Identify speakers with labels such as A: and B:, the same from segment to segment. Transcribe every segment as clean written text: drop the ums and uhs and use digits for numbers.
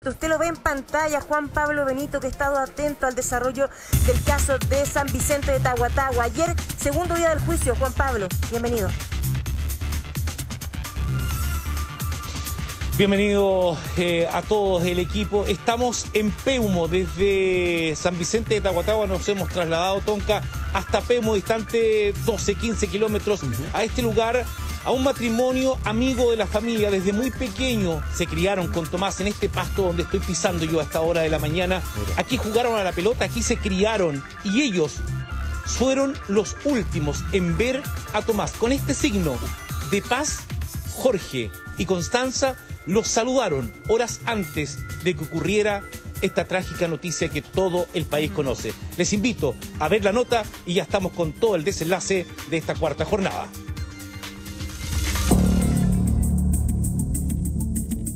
A: Usted lo ve en pantalla, Juan Pablo Benito, que ha estado atento al desarrollo del caso de San Vicente de Tahuatahua. Ayer, segundo día del juicio. Juan Pablo, bienvenido.
B: Bienvenido a todos el equipo. Estamos en Peumo, desde San Vicente de Tahuatahua nos hemos trasladado, Tonka, hasta Peumo, distante 12, 15 kilómetros, a este lugar, a un matrimonio amigo de la familia. Desde muy pequeño se criaron con Tomás en este pasto donde estoy pisando yo a esta hora de la mañana. Aquí jugaron a la pelota, aquí se criaron y ellos fueron los últimos en ver a Tomás. Con este signo de paz, Jorge y Constanza los saludaron horas antes de que ocurriera esta trágica noticia que todo el país conoce. Les invito a ver la nota y ya estamos con todo el desenlace de esta cuarta jornada.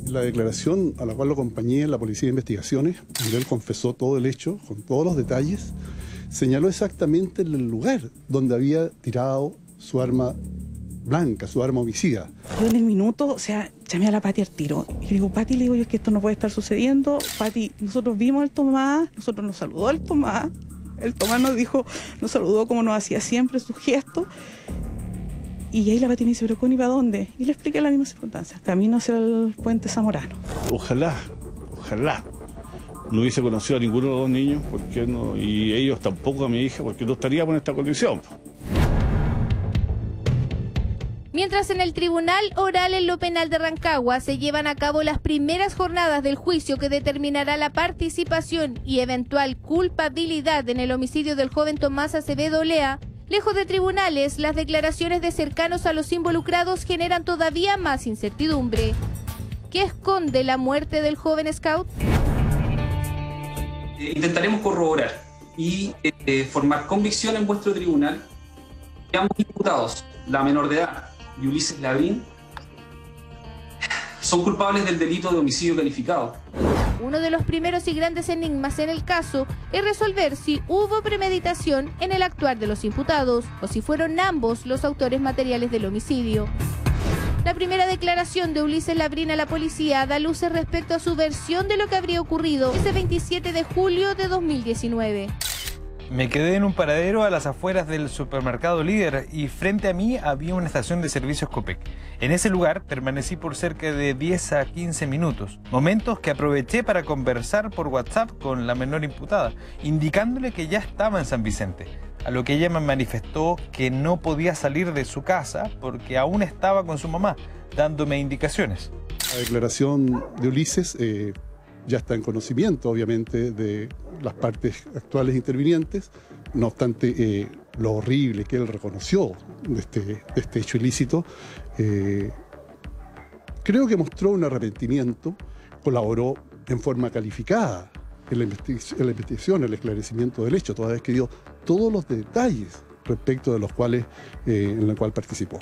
C: La declaración a la cual lo acompañé en la Policía de Investigaciones, donde él confesó todo el hecho, con todos los detalles, señaló exactamente el lugar donde había tirado su arma blanca, su arma homicida.
D: Yo en el minuto, llamé a la Pati al tiro. Y le digo, Pati, es que esto no puede estar sucediendo. Pati, nosotros vimos al Tomás, nosotros nos saludó el Tomás nos dijo, nos saludó como nos hacía siempre, sus gestos. Y ahí la Pati me dice, ¿pero Connie, para dónde? Y le expliqué las mismas circunstancias, camino hacia el puente Zamorano.
E: Ojalá no hubiese conocido a ninguno de los dos niños, porque no, y ellos tampoco a mi hija, porque no estaríamos en esta condición.
F: Mientras en el Tribunal Oral en lo Penal de Rancagua se llevan a cabo las primeras jornadas del juicio que determinará la participación y eventual culpabilidad en el homicidio del joven Tomás Acevedo Olea, lejos de tribunales, las declaraciones de cercanos a los involucrados generan todavía más incertidumbre. ¿Qué esconde la muerte del joven scout?
G: Intentaremos corroborar y formar convicción en vuestro tribunal que ambos imputados, la menor de edad y Ulises Labrín, son culpables del delito de homicidio calificado.
F: Uno de los primeros y grandes enigmas en el caso es resolver si hubo premeditación en el actuar de los imputados o si fueron ambos los autores materiales del homicidio. La primera declaración de Ulises Labrín a la policía da luces respecto a su versión de lo que habría ocurrido ese 27 de julio de 2019.
H: Me quedé en un paradero a las afueras del supermercado Líder y frente a mí había una estación de servicios Copec. En ese lugar permanecí por cerca de 10 a 15 minutos, momentos que aproveché para conversar por WhatsApp con la menor imputada, indicándole que ya estaba en San Vicente, a lo que ella me manifestó que no podía salir de su casa porque aún estaba con su mamá, dándome indicaciones.
C: La declaración de Ulises ya está en conocimiento, obviamente, de las partes actuales intervinientes. No obstante, lo horrible que él reconoció de este hecho ilícito, creo que mostró un arrepentimiento, colaboró en forma calificada en la investigación, el esclarecimiento del hecho, toda vez que dio todos los detalles respecto de los cuales, en el cual participó.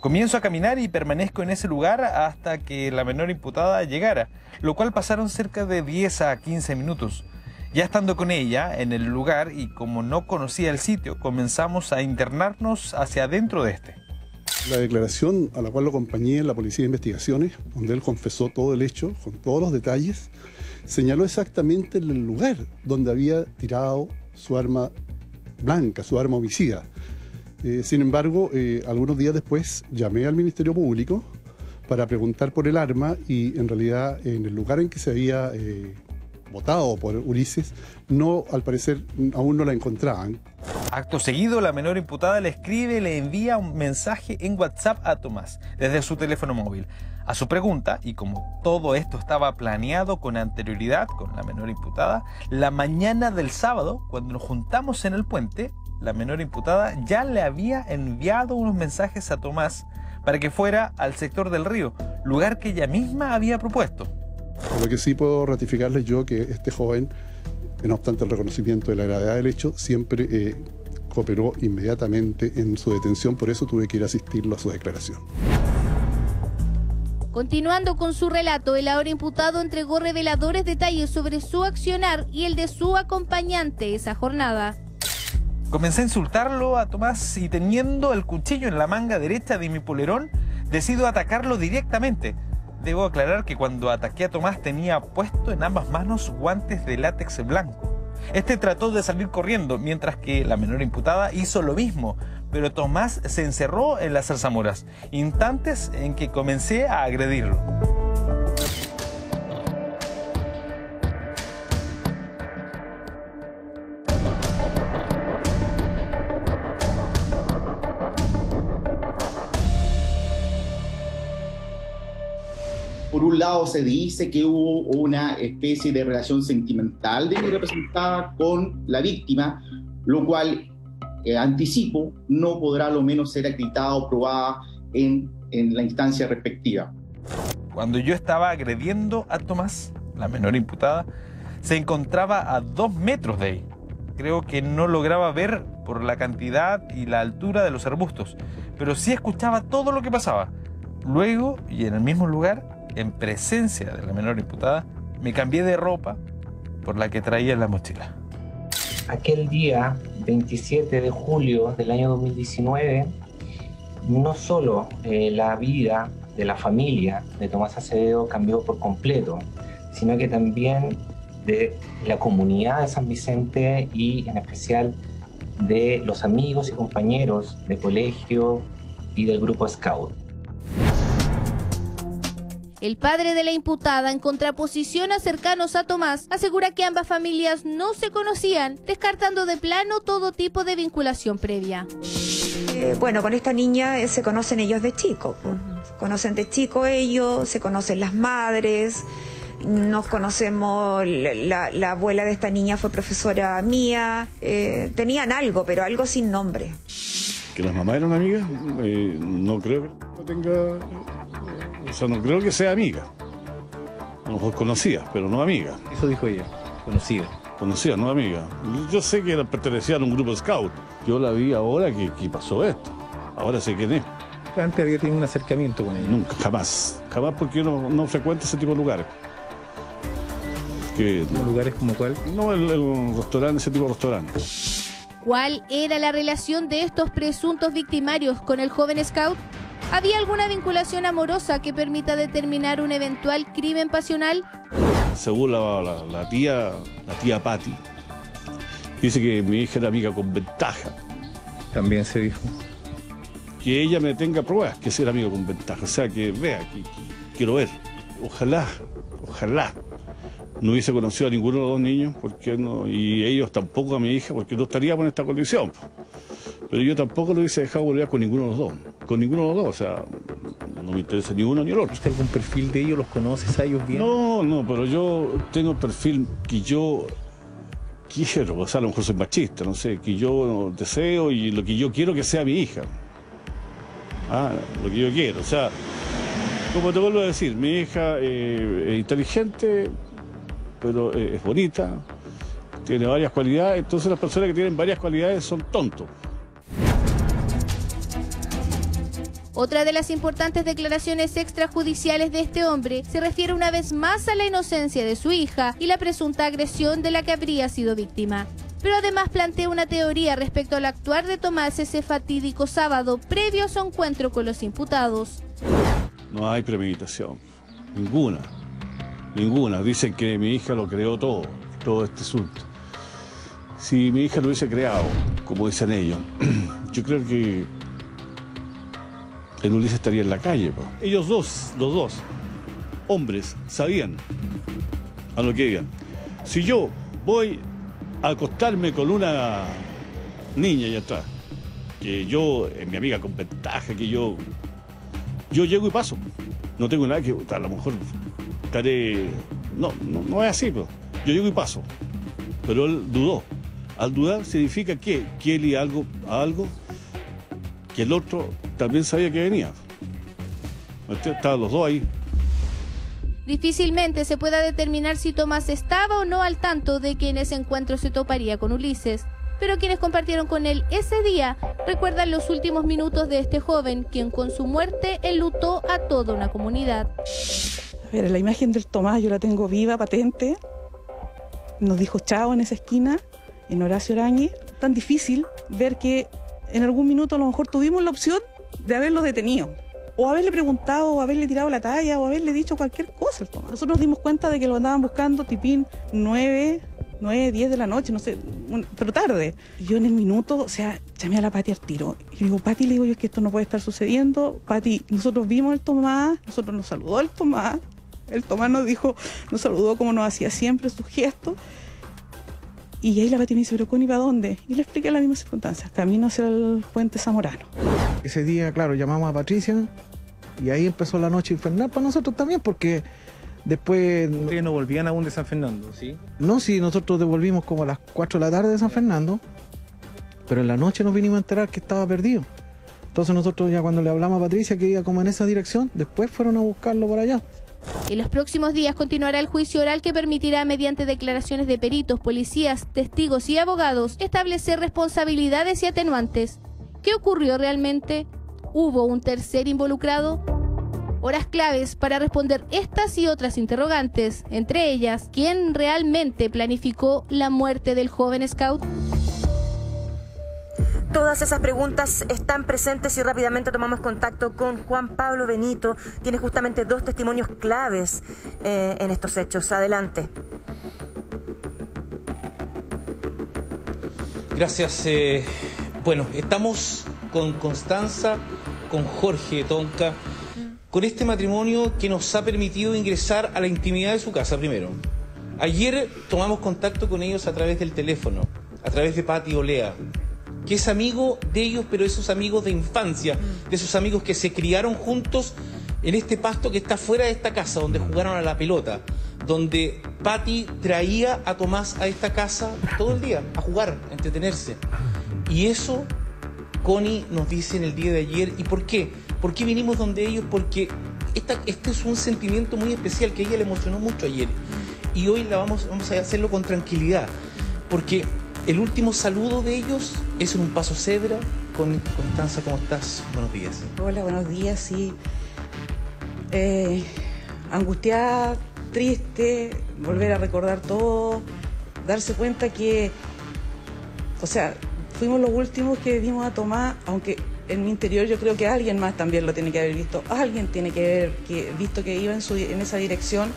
H: Comienzo a caminar y permanezco en ese lugar hasta que la menor imputada llegara, lo cual pasaron cerca de 10 a 15 minutos. Ya estando con ella en el lugar y como no conocía el sitio, comenzamos a internarnos hacia adentro de este.
C: La declaración a la cual lo acompañé en la Policía de Investigaciones, donde él confesó todo el hecho, con todos los detalles, señaló exactamente el lugar donde había tirado su arma blanca, su arma homicida. Sin embargo, algunos días después llamé al Ministerio Público para preguntar por el arma y en realidad en el lugar en que se había votado por Ulises, al parecer aún no la encontraban.
H: Acto seguido, la menor imputada le escribe y le envía un mensaje en WhatsApp a Tomás desde su teléfono móvil. A su pregunta, y como todo esto estaba planeado con anterioridad con la menor imputada, la mañana del sábado, cuando nos juntamos en el puente, la menor imputada ya le había enviado unos mensajes a Tomás para que fuera al sector del río, lugar que ella misma había propuesto.
C: Por lo que sí puedo ratificarles yo que este joven, no obstante el reconocimiento de la gravedad del hecho, siempre cooperó inmediatamente en su detención, por eso tuve que ir a asistirlo a su declaración.
F: Continuando con su relato, el ahora imputado entregó reveladores detalles sobre su accionar y el de su acompañante esa jornada.
H: Comencé a insultarlo a Tomás y teniendo el cuchillo en la manga derecha de mi polerón, decido atacarlo directamente. Debo aclarar que cuando ataqué a Tomás tenía puesto en ambas manos guantes de látex blanco. Este trató de salir corriendo, mientras que la menor imputada hizo lo mismo, pero Tomás se encerró en las zarzamoras, instantes en que comencé a agredirlo.
I: Por un lado se dice que hubo una especie de relación sentimental de mi representada con la víctima, lo cual, anticipo, no podrá a lo menos ser acreditada o probada en la instancia respectiva.
H: Cuando yo estaba agrediendo a Tomás, la menor imputada, se encontraba a 2 metros de ahí. Creo que no lograba ver por la cantidad y la altura de los arbustos, pero sí escuchaba todo lo que pasaba. Luego, y en el mismo lugar, en presencia de la menor imputada, me cambié de ropa por la que traía en la mochila.
J: Aquel día, 27 de julio del año 2019, no solo la vida de la familia de Tomás Acevedo cambió por completo, sino que también de la comunidad de San Vicente y en especial de los amigos y compañeros de colegio y del grupo Scout.
F: El padre de la imputada, en contraposición a cercanos a Tomás, asegura que ambas familias no se conocían, descartando de plano todo tipo de vinculación previa.
K: Bueno, con esta niña se conocen ellos de chico, se conocen de chico ellos, se conocen las madres, nos conocemos, la abuela de esta niña fue profesora mía, tenían algo, pero algo sin nombre.
E: ¿Que las mamás eran amigas? No creo que tenga... O sea, no creo que sea amiga. A lo mejor conocida, pero no amiga.
L: Eso dijo ella, conocida.
E: Conocida, no amiga. Yo sé que pertenecía a un grupo Scout. Yo la vi ahora que pasó esto. Ahora sé quién es.
L: Antes había tenido un acercamiento con ella.
E: Nunca, jamás. Jamás, porque yo no frecuento ese tipo de lugares.
L: ¿Lugares como cuál?
E: No, el restaurante, ese tipo de restaurante.
F: ¿Cuál era la relación de estos presuntos victimarios con el joven Scout? ¿Había alguna vinculación amorosa que permita determinar un eventual crimen pasional?
E: Según la tía Patti, dice que mi hija era amiga con ventaja.
L: También se dijo.
E: Que ella me tenga pruebas que sea amiga con ventaja. O sea, que vea, que quiero ver. Ojalá no hubiese conocido a ninguno de los dos niños, porque no, y ellos tampoco a mi hija, porque no estaríamos en esta condición. Pero yo tampoco lo hubiese dejado volver con ninguno de los dos. Con ninguno de los dos, o sea, no me interesa ni uno ni el otro.
L: ¿Viste algún perfil de ellos? ¿Los conoces a ellos bien?
E: No, pero yo tengo el perfil que yo quiero, o sea, a lo mejor soy machista, no sé, que yo deseo y lo que yo quiero que sea mi hija. Lo que yo quiero, o sea, como te vuelvo a decir, mi hija es inteligente, pero es bonita, tiene varias cualidades, entonces las personas que tienen varias cualidades son tontos.
F: Otra de las importantes declaraciones extrajudiciales de este hombre se refiere una vez más a la inocencia de su hija y la presunta agresión de la que habría sido víctima. Pero además plantea una teoría respecto al actuar de Tomás ese fatídico sábado previo a su encuentro con los imputados.
E: No hay premeditación, ninguna. Dicen que mi hija lo creó todo este asunto. Si mi hija lo hubiese creado, como dicen ellos, yo creo que el Ulises estaría en la calle. Ellos dos, los dos, hombres, sabían a lo que iban. Si yo voy a acostarme con una niña allá atrás, que yo, es mi amiga con ventaja, que yo llego y paso. No tengo nada que, a lo mejor estaré... No es así, pues. Yo llego y paso. Pero él dudó. Al dudar significa que quiere algo que el otro también sabía que venía. Estaban los dos ahí.
F: Difícilmente se pueda determinar si Tomás estaba o no al tanto de que en ese encuentro se toparía con Ulises. Pero quienes compartieron con él ese día recuerdan los últimos minutos de este joven, quien con su muerte enlutó a toda una comunidad.
D: A ver, la imagen del Tomás yo la tengo viva, patente. Nos dijo chao en esa esquina, en Horacio Arañez. Tan difícil ver que en algún minuto a lo mejor tuvimos la opción de haberlo detenido o haberle preguntado, o haberle tirado la talla, o haberle dicho cualquier cosa al Tomás. Nosotros nos dimos cuenta de que lo andaban buscando tipín 9, 10 de la noche, no sé, pero tarde. Y yo en el minuto, o sea, llamé a la Pati al tiro. Y digo, Pati, le digo yo, es que esto no puede estar sucediendo. Pati, nosotros vimos al Tomás, nosotros nos saludó el Tomás nos dijo, nos saludó como nos hacía siempre, sus gestos. Y ahí la Pati me dice, pero Connie, ¿para dónde? Y le expliqué las mismas circunstancias, camino hacia el puente Zamorano.
M: Ese día, claro, llamamos a Patricia y ahí empezó la noche infernal para nosotros también, porque después...
L: ¿Ustedes no volvían aún de San Fernando, sí?
M: No, sí, nosotros devolvimos como a las 4 de la tarde de San Fernando, pero en la noche nos vinimos a enterar que estaba perdido. Entonces nosotros ya cuando le hablamos a Patricia que iba como en esa dirección, después fueron a buscarlo por allá.
F: En los próximos días continuará el juicio oral que permitirá, mediante declaraciones de peritos, policías, testigos y abogados, establecer responsabilidades y atenuantes. ¿Qué ocurrió realmente? ¿Hubo un tercer involucrado? Horas claves para responder estas y otras interrogantes, entre ellas, ¿quién realmente planificó la muerte del joven scout?
A: Todas esas preguntas están presentes y rápidamente tomamos contacto con Juan Pablo Benito. Tiene justamente 2 testimonios claves en estos hechos. Adelante.
B: Gracias. Bueno, estamos con Constanza, con Jorge Tonka, con este matrimonio que nos ha permitido ingresar a la intimidad de su casa primero. Ayer tomamos contacto con ellos a través del teléfono, a través de Pati Olea, que es amigo de ellos, pero esos amigos de infancia, de esos amigos que se criaron juntos en este pasto que está fuera de esta casa, donde jugaron a la pelota, donde Pati traía a Tomás a esta casa todo el día, a jugar, a entretenerse. Y eso, Connie nos dice en el día de ayer. ¿Y por qué? ¿Por qué vinimos donde ellos? Porque este es un sentimiento muy especial que a ella le emocionó mucho ayer. Y hoy vamos a hacerlo con tranquilidad, porque el último saludo de ellos es en un paso cebra. Constanza, ¿cómo estás? Buenos días.
D: Hola, buenos días, sí. Angustiada, triste, volver a recordar todo, darse cuenta que, o sea, fuimos los últimos que vimos a Tomás, aunque en mi interior yo creo que alguien más también lo tiene que haber visto. Alguien tiene que haber visto que iba en esa dirección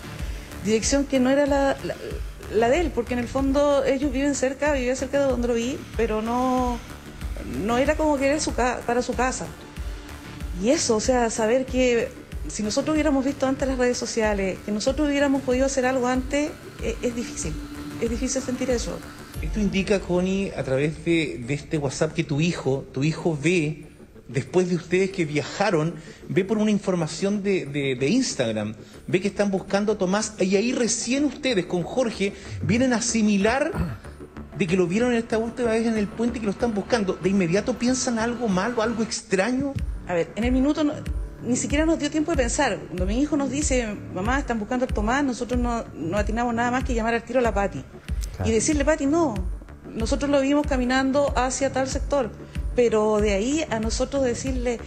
D: que no era la de él, porque en el fondo ellos vivía cerca de donde lo vi, pero no era como querer para su casa. Y eso, o sea, saber que si nosotros hubiéramos visto antes las redes sociales, que nosotros hubiéramos podido hacer algo antes, es difícil sentir eso.
B: Esto indica, Connie, a través de este WhatsApp que tu hijo ve, después de ustedes que viajaron, ve por una información de Instagram, ve que están buscando a Tomás, y ahí recién ustedes con Jorge vienen a asimilar de que lo vieron esta última vez en el puente y que lo están buscando. ¿De inmediato piensan algo malo, algo extraño?
D: A ver, en el minuto ni siquiera nos dio tiempo de pensar. Cuando mi hijo nos dice, mamá, están buscando a Tomás, nosotros no atinamos nada más que llamar al tiro a la Pati. Claro. Y decirle, Pati, no, nosotros lo vimos caminando hacia tal sector. Pero de ahí a nosotros decirle,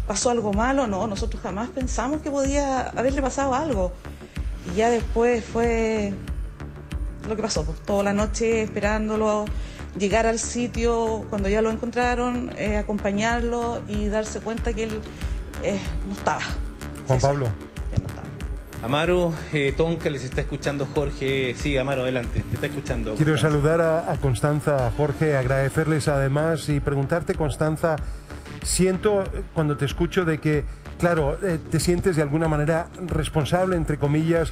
D: pasó algo malo, no, nosotros jamás pensamos que podía haberle pasado algo. Y ya después fue lo que pasó, pues, toda la noche esperándolo, llegar al sitio cuando ya lo encontraron, acompañarlo y darse cuenta que él no estaba.
N: Juan Pablo.
B: Amaro, Tonka, les está escuchando Jorge. Sí, Amaro, adelante, te está escuchando.
N: Quiero saludar a Constanza, a Jorge, agradecerles además y preguntarte, Constanza, siento cuando te escucho de que, claro, te sientes de alguna manera responsable, entre comillas,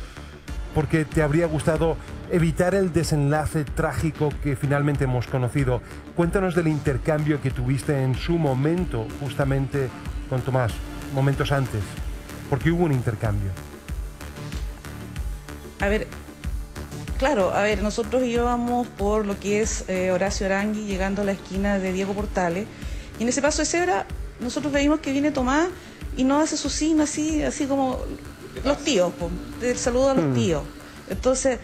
N: porque te habría gustado evitar el desenlace trágico que finalmente hemos conocido. Cuéntanos del intercambio que tuviste en su momento, justamente con Tomás, momentos antes, porque hubo un intercambio.
D: A ver, claro, nosotros íbamos por lo que es Horacio Arangui, llegando a la esquina de Diego Portales, y en ese paso de cebra nosotros veíamos que viene Tomás y nos hace su signo así como los tíos, el saludo a los tíos. Entonces,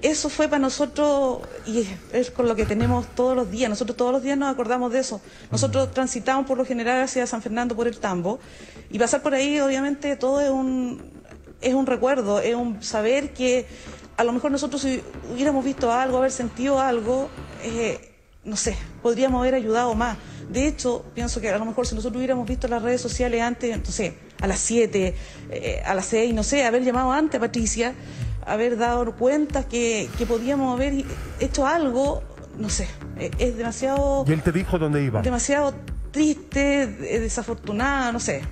D: eso fue para nosotros, y es con lo que tenemos todos los días. Nosotros todos los días nos acordamos de eso. Nosotros transitamos por lo general hacia San Fernando por el Tambo, y pasar por ahí, obviamente, todo es un recuerdo, es un saber que a lo mejor nosotros si hubiéramos visto algo, haber sentido algo, no sé, podríamos haber ayudado más. De hecho, pienso que a lo mejor si nosotros hubiéramos visto las redes sociales antes, no sé, a las 7, a las 6, no sé, haber llamado antes a Patricia, haber dado cuenta que podíamos haber hecho algo, no sé, es demasiado...
N: ¿Y él te dijo dónde iba?
D: Demasiado triste, desafortunada, no sé.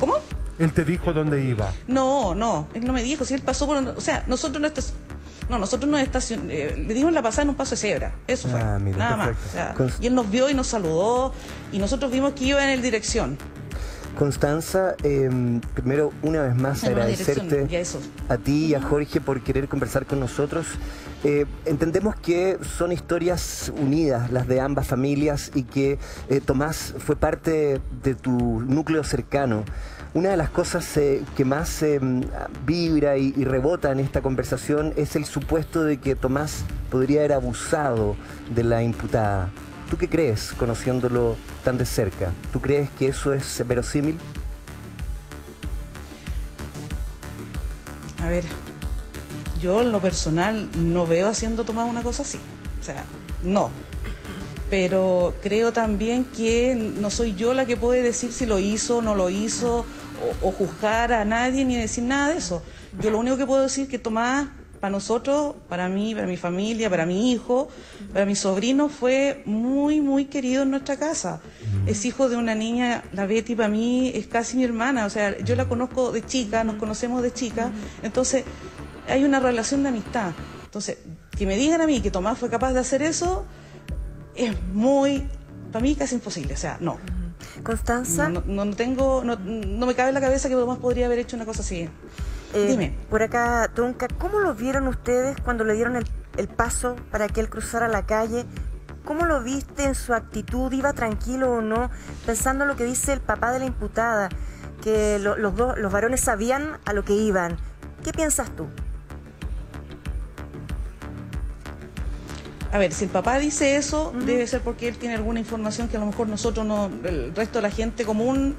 D: ¿Cómo?
N: ¿Él te dijo dónde iba?
D: No, él no me dijo, si él pasó por... O sea, nosotros no le dimos la pasada en un paso de cebra, eso fue,
O: mira,
D: nada más. O sea, y él nos vio y nos saludó, y nosotros vimos que iba en el dirección.
O: Constanza, primero, una vez más, agradecerte a ti y a Jorge por querer conversar con nosotros. Entendemos que son historias unidas, las de ambas familias, y que Tomás fue parte de tu núcleo cercano. Una de las cosas que más vibra y rebota en esta conversación es el supuesto de que Tomás podría haber abusado de la imputada. ¿Tú qué crees, conociéndolo tan de cerca? ¿Tú crees que eso es verosímil?
D: A ver, yo en lo personal no veo haciendo Tomás una cosa así. O sea, no. Pero creo también que no soy yo la que puede decir si lo hizo o no lo hizo, o juzgar a nadie ni decir nada de eso. Yo lo único que puedo decir es que Tomás, para nosotros, para mí, para mi familia, para mi hijo, para mi sobrino, fue muy, muy querido en nuestra casa. Es hijo de una niña, la Betty para mí es casi mi hermana, o sea, yo la conozco de chica, nos conocemos de chica, entonces hay una relación de amistad. Entonces, que me digan a mí que Tomás fue capaz de hacer eso, es muy, para mí casi imposible, o sea, no.
A: Constanza.
D: No me cabe en la cabeza que Tomás podría haber hecho una cosa así. Dime.
A: Por acá, Tonka, ¿cómo lo vieron ustedes cuando le dieron el paso para que él cruzara la calle? ¿Cómo lo viste en su actitud? ¿Iba tranquilo o no? Pensando en lo que dice el papá de la imputada, que los varones sabían a lo que iban. ¿Qué piensas tú?
D: A ver, si el papá dice eso, debe ser porque él tiene alguna información que a lo mejor nosotros no, el resto de la gente común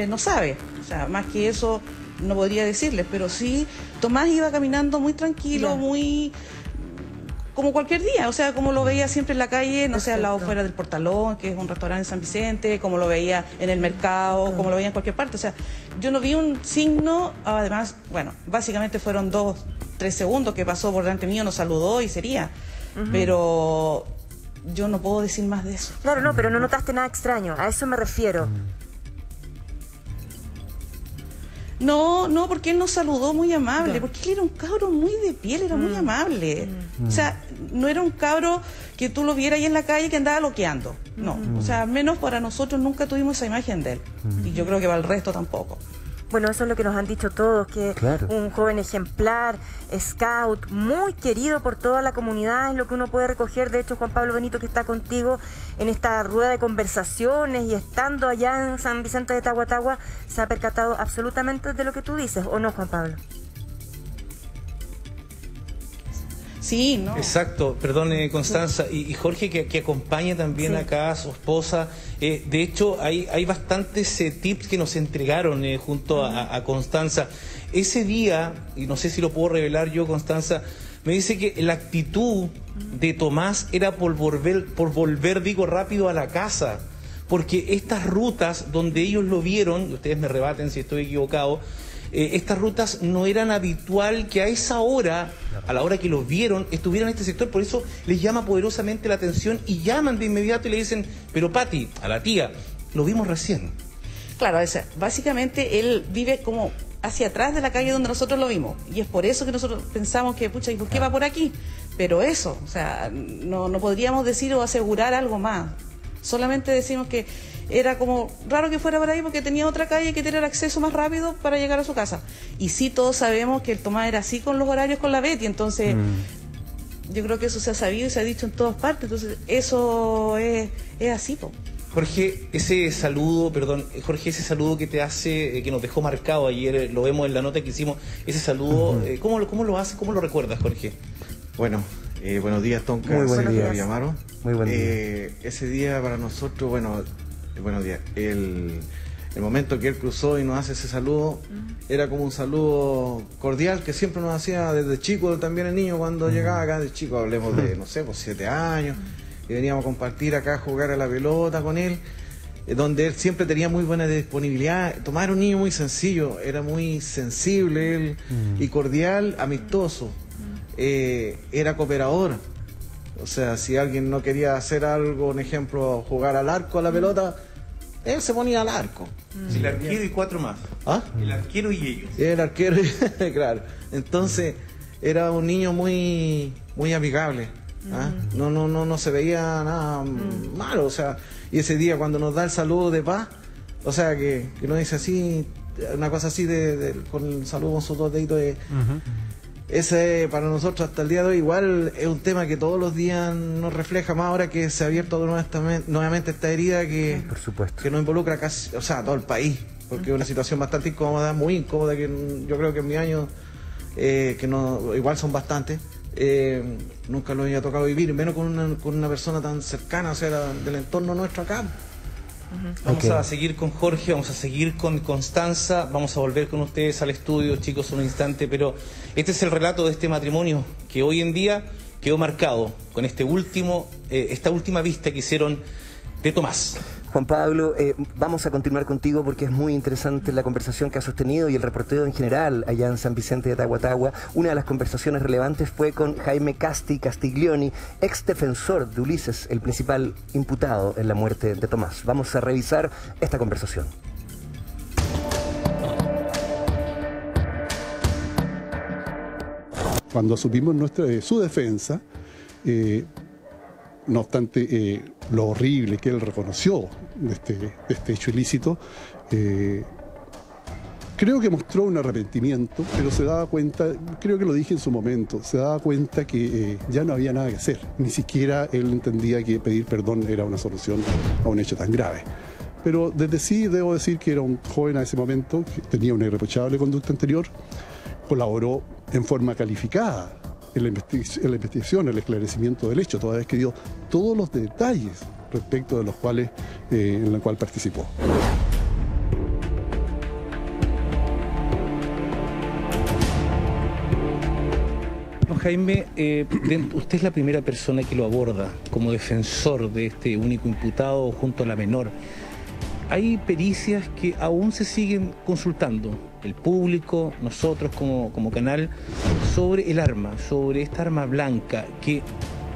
D: no sabe. O sea, más que eso no podría decirles, pero sí, Tomás iba caminando muy tranquilo, muy como cualquier día, o sea, como lo veía siempre en la calle, no sé, al lado fuera del Portalón, que es un restaurante en San Vicente, como lo veía en el mercado, como lo veía en cualquier parte. O sea, yo no vi un signo, además, bueno, básicamente fueron 2-3 segundos que pasó por delante mío, nos saludó y sería. Pero yo no puedo decir más de eso.
A: Claro, no, pero no notaste nada extraño, a eso me refiero.
D: No, porque él nos saludó muy amable, porque él era un cabro muy de piel, era muy amable. O sea, no era un cabro que tú lo vieras ahí en la calle que andaba loqueando. No, o sea, menos para nosotros nunca tuvimos esa imagen de él. Y yo creo que para el resto tampoco.
A: Bueno, eso es lo que nos han dicho todos, que un joven ejemplar, scout, muy querido por toda la comunidad, es lo que uno puede recoger. De hecho, Juan Pablo Benito, que está contigo en esta rueda de conversaciones y estando allá en San Vicente de Tahuatahua, se ha percatado absolutamente de lo que tú dices, ¿o no, Juan Pablo?
D: Sí, ¿no?
B: Exacto, perdón, Constanza, y Jorge que acompaña también acá a su esposa. De hecho, hay bastantes tips que nos entregaron junto a Constanza. Ese día, y no sé si lo puedo revelar yo, Constanza, me dice que la actitud de Tomás era por volver, digo, rápido a la casa. Porque estas rutas donde ellos lo vieron, ustedes me rebaten si estoy equivocado, estas rutas no eran habitual que a esa hora, a la hora que los vieron, estuvieran en este sector. Por eso les llama poderosamente la atención y llaman de inmediato y le dicen, pero Pati, a la tía, lo vimos recién.
D: Claro, básicamente él vive como hacia atrás de la calle donde nosotros lo vimos. Y es por eso que nosotros pensamos que, pucha, ¿y por qué va por aquí? Pero eso, o sea, no podríamos decir o asegurar algo más. Solamente decimos que era como raro que fuera por ahí porque tenía otra calle que tenía el acceso más rápido para llegar a su casa. Y sí, todos sabemos que el Tomás era así con los horarios con la Betty, entonces yo creo que eso se ha sabido y se ha dicho en todas partes, entonces eso es así, po.
B: Jorge, ese saludo que te hace, que nos dejó marcado ayer, lo vemos en la nota que hicimos, ese saludo, ¿cómo lo hace, cómo lo recuerdas, Jorge?
P: Bueno, buenos días, Tonka.
O: Muy buen día.
P: Muy buen día. Ese día para nosotros, buenos días. El momento que él cruzó y nos hace ese saludo, era como un saludo cordial que siempre nos hacía desde chico, también el niño cuando llegaba acá de chico, hablemos de, no sé, pues 7 años, y veníamos a compartir acá, a jugar a la pelota con él, donde él siempre tenía muy buena disponibilidad. Tomás era un niño muy sencillo, era muy sensible él, y cordial, amistoso, era cooperador. O sea, si alguien no quería hacer algo, un ejemplo, jugar al arco, a la pelota, él se ponía al arco.
B: El arquero y 4 más.
P: ¿Ah?
B: El arquero y ellos.
P: El arquero, claro. Entonces, era un niño muy, muy amigable. ¿Ah? No se veía nada malo. O sea, y ese día cuando nos da el saludo de paz, o sea, que nos dice así, una cosa así con el saludo con sus 2 deditos de... Ese para nosotros hasta el día de hoy igual es un tema que todos los días nos refleja más ahora que se ha abierto nuevamente esta herida que,
O: por supuesto,
P: que nos involucra casi, o sea, a todo el país, porque es una situación bastante incómoda, muy incómoda, que yo creo que en mi año, que no, igual son bastantes, nunca lo había tocado vivir, menos con una persona tan cercana, o sea, del entorno nuestro acá.
B: Vamos a seguir con Jorge, vamos a seguir con Constanza, vamos a volver con ustedes al estudio, chicos, un instante, pero este es el relato de este matrimonio que hoy en día quedó marcado con esta última vista que hicieron de Tomás.
O: Juan Pablo, vamos a continuar contigo porque es muy interesante la conversación que has sostenido y el reporteo en general allá en San Vicente de Tahuatahua. Una de las conversaciones relevantes fue con Jaime Castiglioni, ex defensor de Ulises, el principal imputado en la muerte de Tomás. Vamos a revisar esta conversación.
C: Cuando asumimos su defensa, no obstante lo horrible que él reconoció de este hecho ilícito, creo que mostró un arrepentimiento, pero se daba cuenta, creo que lo dije en su momento, se daba cuenta que ya no había nada que hacer. Ni siquiera él entendía que pedir perdón era una solución a un hecho tan grave. Pero desde sí debo decir que era un joven a ese momento, que tenía una irreprochable conducta anterior, colaboró en forma calificada en la investigación, el esclarecimiento del hecho, toda vez que dio todos los detalles respecto de los cuales en el cual participó.
B: Jaime, usted es la primera persona que lo aborda como defensor de este único imputado junto a la menor. Hay pericias que aún se siguen consultando, el público, nosotros como canal, sobre el arma, sobre esta arma blanca, que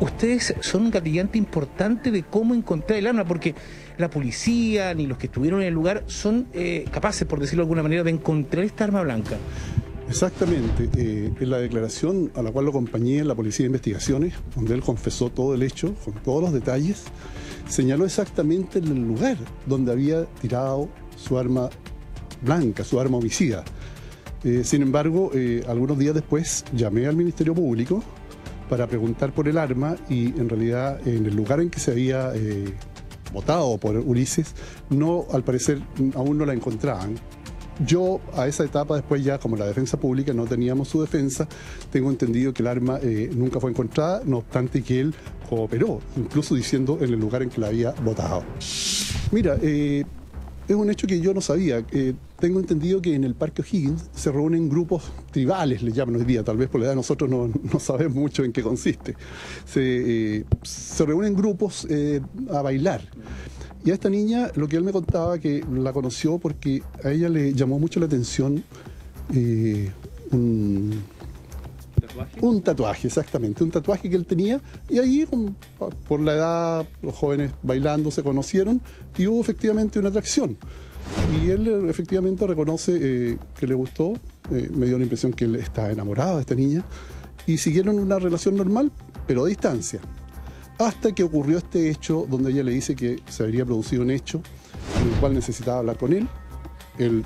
B: ustedes son un gatillante importante de cómo encontrar el arma, porque la policía ni los que estuvieron en el lugar son capaces, por decirlo de alguna manera, de encontrar esta arma blanca.
C: Exactamente. En la declaración a la cual lo acompañé en la Policía de Investigaciones, donde él confesó todo el hecho, con todos los detalles, señaló exactamente el lugar donde había tirado su arma blanca, su arma homicida. Sin embargo, algunos días después llamé al Ministerio Público para preguntar por el arma y en realidad en el lugar en que se había votado por Ulises, al parecer aún no la encontraban. Yo a esa etapa después ya como la defensa pública no teníamos su defensa, tengo entendido que el arma nunca fue encontrada, no obstante que él cooperó, incluso diciendo en el lugar en que la había votado. Mira, es un hecho que yo no sabía. Tengo entendido que en el Parque O'Higgins se reúnen grupos tribales, le llaman hoy día, tal vez por la edad nosotros no sabemos mucho en qué consiste. Se reúnen grupos a bailar. Y a esta niña, lo que él me contaba, que la conoció porque a ella le llamó mucho la atención un tatuaje, exactamente, un tatuaje que él tenía, y ahí, por la edad, los jóvenes bailando se conocieron y hubo efectivamente una atracción. Y él efectivamente reconoce que le gustó, me dio la impresión que él estaba enamorado de esta niña, y siguieron una relación normal, pero a distancia. Hasta que ocurrió este hecho donde ella le dice que se habría producido un hecho en el cual necesitaba hablar con él. Él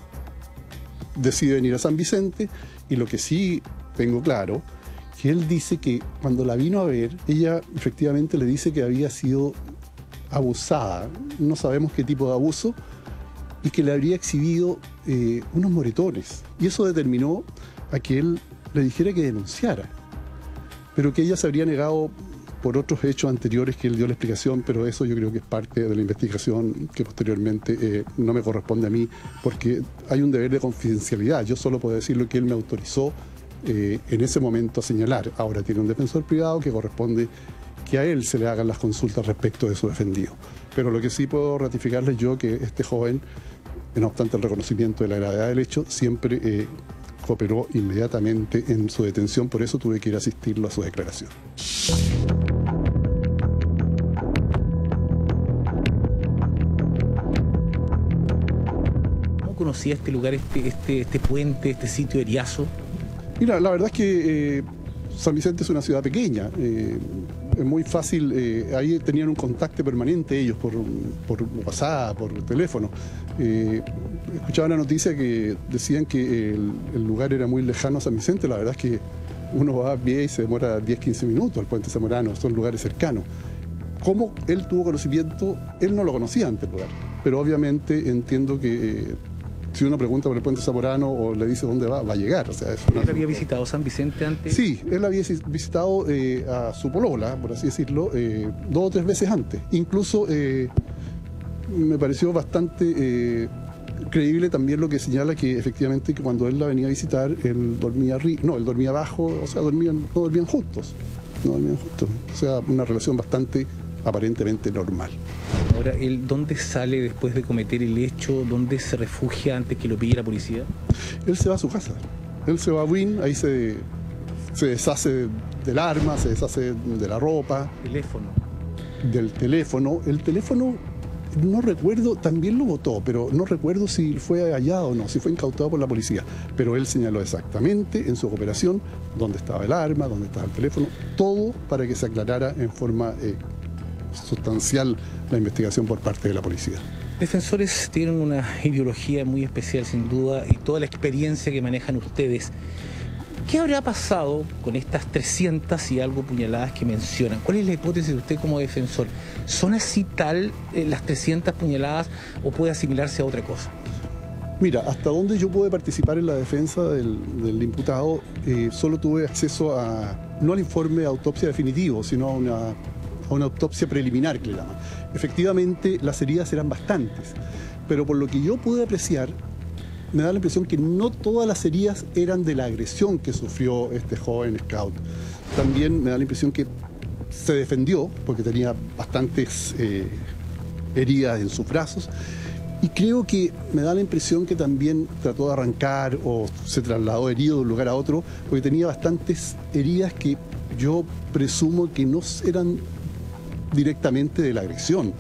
C: decide venir a San Vicente y lo que sí tengo claro, que él dice que cuando la vino a ver, ella efectivamente le dice que había sido abusada, no sabemos qué tipo de abuso, y que le habría exhibido unos moretones. Y eso determinó a que él le dijera que denunciara, pero que ella se habría negado por otros hechos anteriores que él dio la explicación, pero eso yo creo que es parte de la investigación que posteriormente no me corresponde a mí, porque hay un deber de confidencialidad. Yo solo puedo decir lo que él me autorizó en ese momento a señalar. Ahora tiene un defensor privado que corresponde que a él se le hagan las consultas respecto de su defendido. Pero lo que sí puedo ratificarles yo que este joven, no obstante el reconocimiento de la gravedad del hecho, siempre cooperó inmediatamente en su detención, por eso tuve que ir a asistirlo a su declaración.
L: ¿Cómo conocía este lugar, este puente, este sitio Eriazo?
C: Mira, la verdad es que San Vicente es una ciudad pequeña, es muy fácil, ahí tenían un contacto permanente ellos por WhatsApp, por teléfono. Escuchaba una noticia que decían que el lugar era muy lejano a San Vicente. La verdad es que uno va a pie y se demora 10-15 minutos al puente Zamorano, son lugares cercanos. ¿Cómo él tuvo conocimiento? Él no lo conocía antes el lugar, pero obviamente entiendo que si uno pregunta por el puente Zamorano o le dice dónde va a llegar. O sea,
L: ¿Él había visitado San Vicente antes?
C: Sí, él había visitado a su polola, por así decirlo, 2 o 3 veces antes. Incluso me pareció bastante creíble también lo que señala que efectivamente que cuando él la venía a visitar, él dormía él dormía abajo, o sea, no dormían juntos. O sea, una relación bastante aparentemente normal.
L: Ahora, ¿él dónde sale después de cometer el hecho? ¿Dónde se refugia antes que lo pille la policía?
C: Él se va a su casa. Él se va a Wynn, ahí se deshace del arma, se deshace de la ropa.
L: ¿Teléfono?
C: Del teléfono. El teléfono, no recuerdo, también lo botó, pero no recuerdo si fue hallado o no, si fue incautado por la policía. Pero él señaló exactamente en su operación dónde estaba el arma, dónde estaba el teléfono, todo para que se aclarara en forma sustancial la investigación por parte de la policía.
L: Defensores tienen una ideología muy especial sin duda y toda la experiencia que manejan ustedes. ¿Qué habrá pasado con estas 300 y algo puñaladas que mencionan? ¿Cuál es la hipótesis de usted como defensor? ¿Son así tal las 300 puñaladas o puede asimilarse a otra cosa?
C: Mira, hasta donde yo pude participar en la defensa del imputado, solo tuve acceso no al informe de autopsia definitivo, sino a una autopsia preliminar que le llaman. Efectivamente, las heridas eran bastantes, pero por lo que yo pude apreciar, me da la impresión que no todas las heridas eran de la agresión que sufrió este joven scout. También me da la impresión que se defendió, porque tenía bastantes heridas en sus brazos, y creo que me da la impresión que también trató de arrancar o se trasladó herido de un lugar a otro, porque tenía bastantes heridas que yo presumo que no eran directamente de la agresión.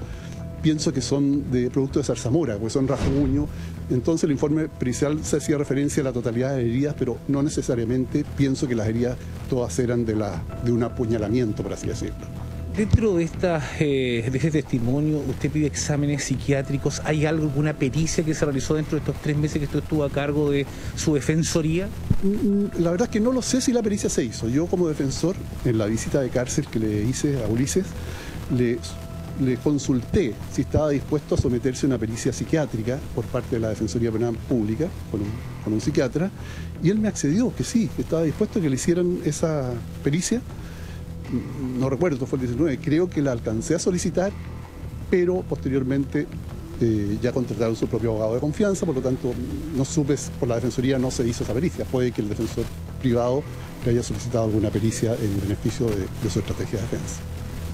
C: Pienso que son de producto de zarzamora, porque son rasguño. Entonces el informe pericial se hacía referencia a la totalidad de heridas, pero no necesariamente pienso que las heridas todas eran de un apuñalamiento, por así decirlo.
L: Dentro de este testimonio, usted pide exámenes psiquiátricos. ¿Hay alguna pericia que se realizó dentro de estos 3 meses que usted estuvo a cargo de su defensoría?
C: La verdad es que no lo sé si la pericia se hizo. Yo como defensor, en la visita de cárcel que le hice a Ulises, le consulté si estaba dispuesto a someterse a una pericia psiquiátrica por parte de la Defensoría Penal Pública con un psiquiatra, y él me accedió que sí, que estaba dispuesto a que le hicieran esa pericia. No recuerdo, esto fue el 19, creo que la alcancé a solicitar, pero posteriormente ya contrataron su propio abogado de confianza, por lo tanto no supe, por la Defensoría no se hizo esa pericia. Puede que el defensor privado le haya solicitado alguna pericia en beneficio de su estrategia de defensa.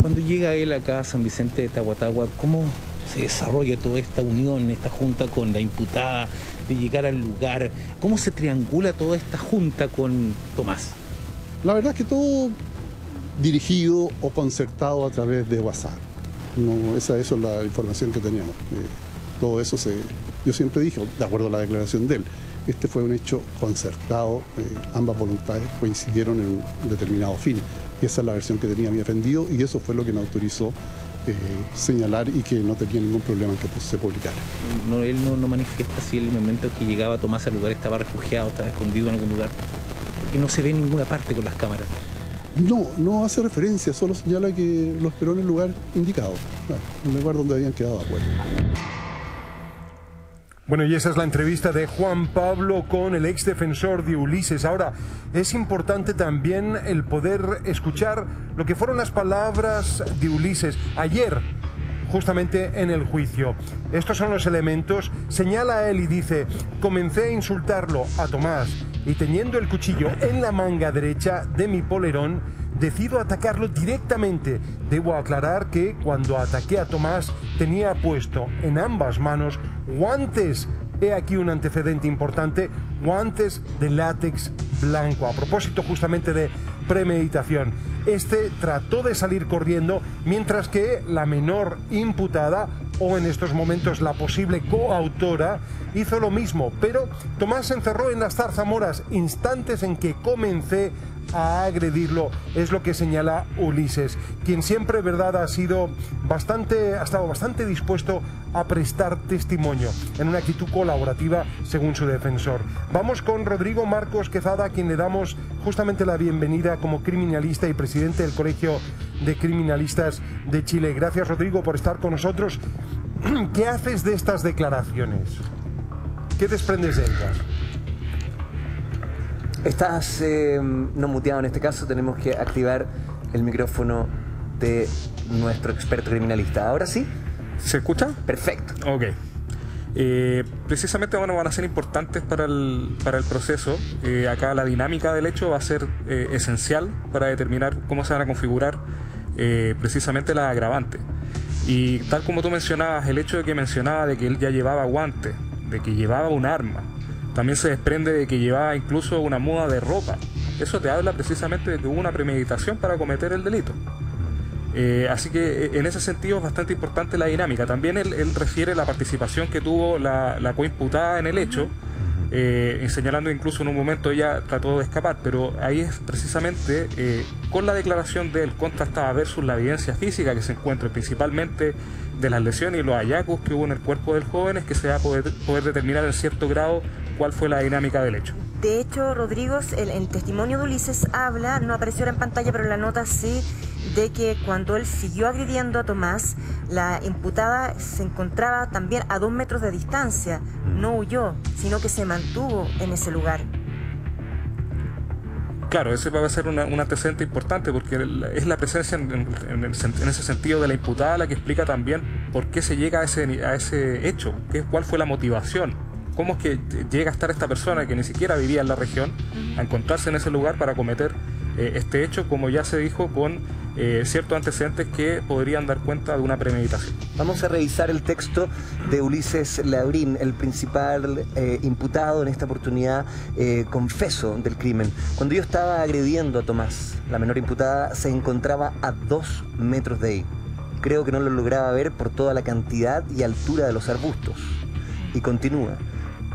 L: Cuando llega él acá a San Vicente de Tahuatahua, ¿cómo se desarrolla toda esta unión, esta junta con la imputada, de llegar al lugar? ¿Cómo se triangula toda esta junta con Tomás?
C: La verdad es que todo dirigido o concertado a través de WhatsApp. No, esa es la información que teníamos. Todo eso yo siempre dije, de acuerdo a la declaración de él, este fue un hecho concertado, ambas voluntades coincidieron en un determinado fin. Y esa es la versión que tenía mi defendido y eso fue lo que me autorizó señalar y que no tenía ningún problema en que se publicara.
L: Él no manifiesta si en el momento que llegaba Tomás al lugar estaba refugiado, estaba escondido en algún lugar, porque no se ve en ninguna parte con las cámaras.
C: No hace referencia, solo señala que lo esperó en el lugar indicado, en el lugar donde habían quedado de acuerdo.
N: Bueno, y esa es la entrevista de Juan Pablo con el ex defensor de Ulises. Ahora, es importante también el poder escuchar lo que fueron las palabras de Ulises ayer, justamente en el juicio. Estos son los elementos. Señala a él y dice: comencé a insultarlo a Tomás y teniendo el cuchillo en la manga derecha de mi polerón, decido atacarlo directamente. Debo aclarar que cuando ataqué a Tomás tenía puesto en ambas manos guantes. He aquí un antecedente importante, guantes de látex blanco, a propósito justamente de premeditación. Este trató de salir corriendo, mientras que la menor imputada, o en estos momentos la posible coautora, hizo lo mismo. Pero Tomás se encerró en las zarzamoras, instantes en que comencé a agredirlo, es lo que señala Ulises, quien siempre, verdad, ha estado bastante dispuesto a prestar testimonio en una actitud colaborativa, según su defensor. Vamos con Rodrigo Marcos Quezada, a quien le damos justamente la bienvenida como criminalista y presidente del Colegio de Criminalistas de Chile. Gracias, Rodrigo, por estar con nosotros. ¿Qué haces de estas declaraciones? ¿Qué desprendes de ellas?
O: Estás no muteado en este caso, tenemos que activar el micrófono de nuestro experto criminalista. ¿Ahora sí?
Q: ¿Se escucha?
O: Perfecto.
Q: Ok. Precisamente van a ser importantes para el proceso. Acá la dinámica del hecho va a ser esencial para determinar cómo se van a configurar precisamente las agravantes. Y tal como tú mencionabas, el hecho de que mencionaba de que él ya llevaba guantes, de que llevaba un arma, también se desprende de que llevaba incluso una muda de ropa. Eso te habla precisamente de que hubo una premeditación para cometer el delito. Así que en ese sentido es bastante importante la dinámica. También él refiere la participación que tuvo la coimputada en el hecho, señalando incluso en un momento ella trató de escapar, pero ahí es precisamente con la declaración de él contrastada versus la evidencia física que se encuentra principalmente de las lesiones y los hallazgos que hubo en el cuerpo del joven, es que se va a poder determinar en cierto grado cuál fue la dinámica del hecho.
A: De hecho, Rodrigo, el testimonio de Ulises habla, no apareció en pantalla, pero en la nota sí, de que cuando él siguió agrediendo a Tomás, la imputada se encontraba también a 2 metros de distancia. No huyó, sino que se mantuvo en ese lugar.
Q: Claro, ese va a ser un antecedente importante porque es la presencia en ese sentido de la imputada la que explica también por qué se llega a ese hecho, cuál fue la motivación, cómo es que llega a estar esta persona que ni siquiera vivía en la región a encontrarse en ese lugar para cometer este hecho, como ya se dijo, con ciertos antecedentes que podrían dar cuenta de una premeditación.
O: Vamos a revisar el texto de Ulises Labrín, el principal imputado en esta oportunidad, confeso del crimen. Cuando yo estaba agrediendo a Tomás, la menor imputada se encontraba a 2 metros de ahí. Creo que no lo lograba ver por toda la cantidad y altura de los arbustos. Y continúa,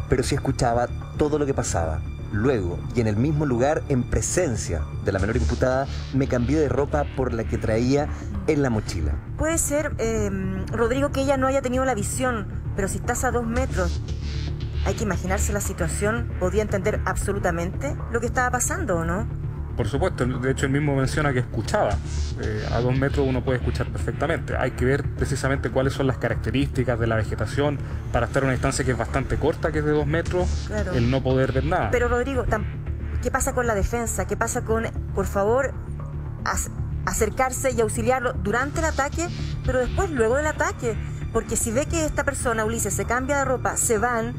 O: pero sí escuchaba todo lo que pasaba. Luego, y en el mismo lugar, en presencia de la menor imputada, me cambié de ropa por la que traía en la mochila.
A: Puede ser, Rodrigo, que ella no haya tenido la visión, pero si estás a 2 metros, hay que imaginarse la situación, podía entender absolutamente lo que estaba pasando, ¿o no?
Q: Por supuesto, de hecho él mismo menciona que escuchaba. A 2 metros uno puede escuchar perfectamente. Hay que ver precisamente cuáles son las características de la vegetación para estar en una distancia que es bastante corta, que es de 2 metros, claro, el no poder ver nada.
A: Pero Rodrigo, ¿qué pasa con la defensa? ¿Qué pasa con, por favor, acercarse y auxiliarlo durante el ataque, pero después, luego del ataque? Porque si ve que esta persona, Ulises, se cambia de ropa, se van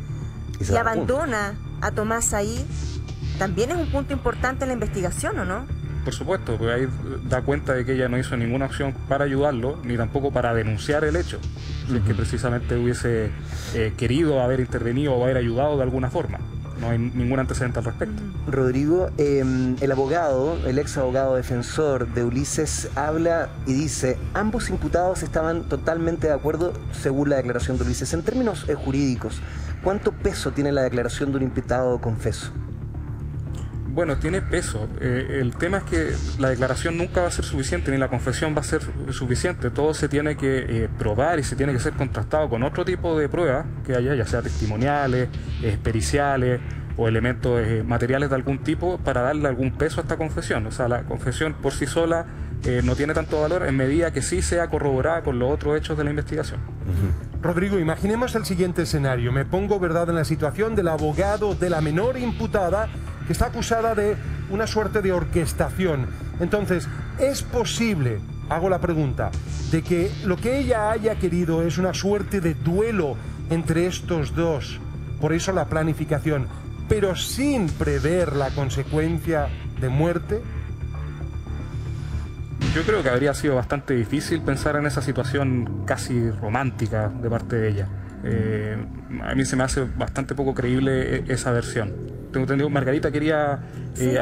A: y abandona a Tomás ahí, también es un punto importante en la investigación, ¿o no?
Q: Por supuesto, porque ahí da cuenta de que ella no hizo ninguna acción para ayudarlo, ni tampoco para denunciar el hecho, que precisamente hubiese querido haber intervenido o haber ayudado de alguna forma. No hay ningún antecedente al respecto.
O: Rodrigo, el abogado, el ex abogado defensor de Ulises, habla y dice: ambos imputados estaban totalmente de acuerdo según la declaración de Ulises. En términos jurídicos, ¿cuánto peso tiene la declaración de un imputado confeso?
Q: Bueno, tiene peso. El tema es que la declaración nunca va a ser suficiente, ni la confesión va a ser suficiente. Todo se tiene que probar y se tiene que ser contrastado con otro tipo de pruebas que haya, ya sea testimoniales, periciales o elementos materiales de algún tipo, para darle algún peso a esta confesión. O sea, la confesión por sí sola no tiene tanto valor en medida que sí sea corroborada con los otros hechos de la investigación.
N: Rodrigo, imaginemos el siguiente escenario. Me pongo, verdad, en la situación del abogado de la menor imputada, que está acusada de una suerte de orquestación. Entonces, ¿es posible, hago la pregunta, de que lo que ella haya querido es una suerte de duelo entre estos dos? Por eso la planificación, pero sin prever la consecuencia de muerte.
Q: Yo creo que habría sido bastante difícil pensar en esa situación casi romántica de parte de ella. A mí se me hace bastante poco creíble esa versión. Tengo entendido, Margarita quería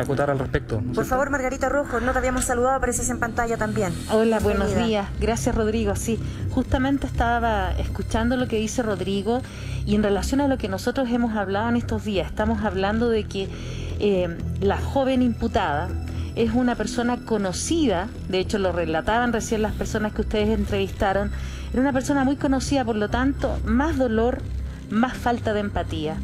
Q: acotar al respecto.
A: Por favor, Margarita Rojo, no te habíamos saludado, apareces en pantalla también.
R: Hola, buenos días. Gracias, Rodrigo. Sí, justamente estaba escuchando lo que dice Rodrigo y en relación a lo que nosotros hemos hablado en estos días, estamos hablando de que la joven imputada es una persona conocida, de hecho lo relataban recién las personas que ustedes entrevistaron, era una persona muy conocida, por lo tanto, más dolor, más falta de empatía,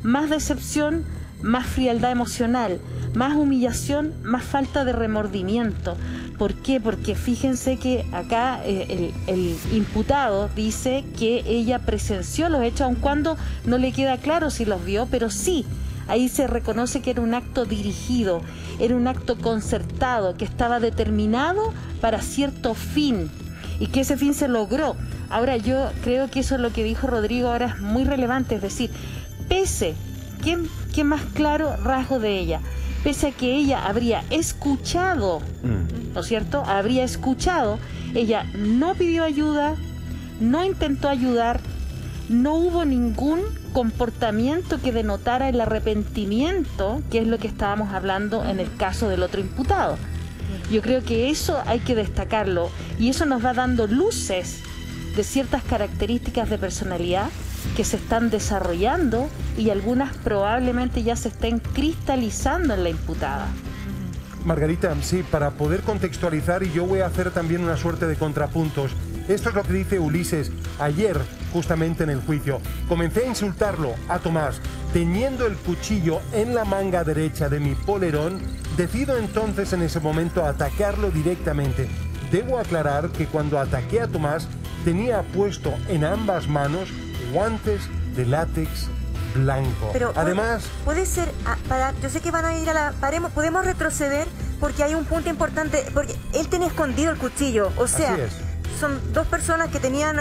R: más decepción, más frialdad emocional, más humillación, más falta de remordimiento. ¿Por qué? Porque fíjense que acá el imputado dice que ella presenció los hechos, aun cuando no le queda claro si los vio, pero sí. Ahí se reconoce que era un acto dirigido, era un acto concertado, que estaba determinado para cierto fin y que ese fin se logró. Ahora yo creo que eso es lo que dijo Rodrigo ahora es muy relevante, es decir, pese, ¿qué más claro rasgo de ella? Pese a que ella habría escuchado, ¿no es cierto? Habría escuchado, ella no pidió ayuda, no intentó ayudar, no hubo ningún comportamiento que denotara el arrepentimiento, que es lo que estábamos hablando en el caso del otro imputado. Yo creo que eso hay que destacarlo y eso nos va dando luces de ciertas características de personalidad que se están desarrollando y algunas probablemente ya se estén cristalizando en la imputada.
N: Margarita, sí, para poder contextualizar, y yo voy a hacer también una suerte de contrapuntos. Esto es lo que dice Ulises ayer, justamente en el juicio. Comencé a insultarlo, a Tomás, teniendo el cuchillo en la manga derecha de mi polerón. Decido entonces en ese momento atacarlo directamente. Debo aclarar que cuando ataqué a Tomás, tenía puesto en ambas manos guantes de látex blanco.
A: Pero
N: además,
A: puede ser, yo sé que van a ir a la... podemos retroceder porque hay un punto importante, porque él tenía escondido el cuchillo, o sea...
N: Así es.
A: Son dos personas que tenían,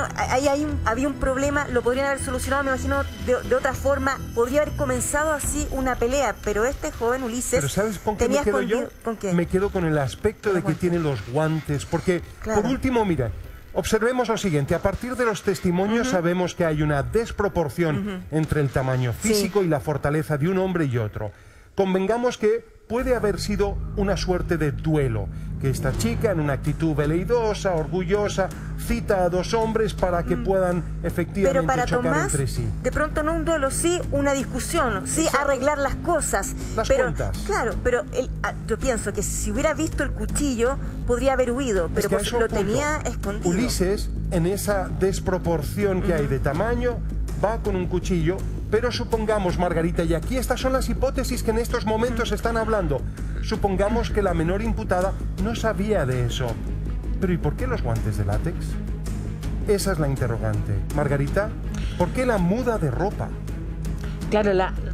A: había un problema, lo podrían haber solucionado, me imagino, de otra forma, podría haber comenzado así una pelea, pero este joven Ulises...
N: ¿Pero sabes con qué me quedo yo?
A: ¿Con qué?
N: Me quedo con el aspecto de que tiene los guantes, porque, por último, mira, observemos lo siguiente, a partir de los testimonios sabemos que hay una desproporción entre el tamaño físico y la fortaleza de un hombre y otro. Convengamos que puede haber sido una suerte de duelo, que esta chica, en una actitud veleidosa, orgullosa, cita a dos hombres para que puedan efectivamente
A: pero para
N: chocar
A: Tomás,
N: entre sí.
A: De pronto no un duelo, sí una discusión, sí arreglar las cosas.
N: Las
A: cuentas. Claro, pero yo pienso que si hubiera visto el cuchillo, podría haber huido, pero pues lo tenía escondido.
N: Ulises, en esa desproporción que hay de tamaño, va con un cuchillo. Pero supongamos, Margarita, y aquí estas son las hipótesis que en estos momentos están hablando, supongamos que la menor imputada no sabía de eso. Pero ¿y por qué los guantes de látex? Esa es la interrogante. Margarita, ¿por qué la muda de ropa?
R: Claro,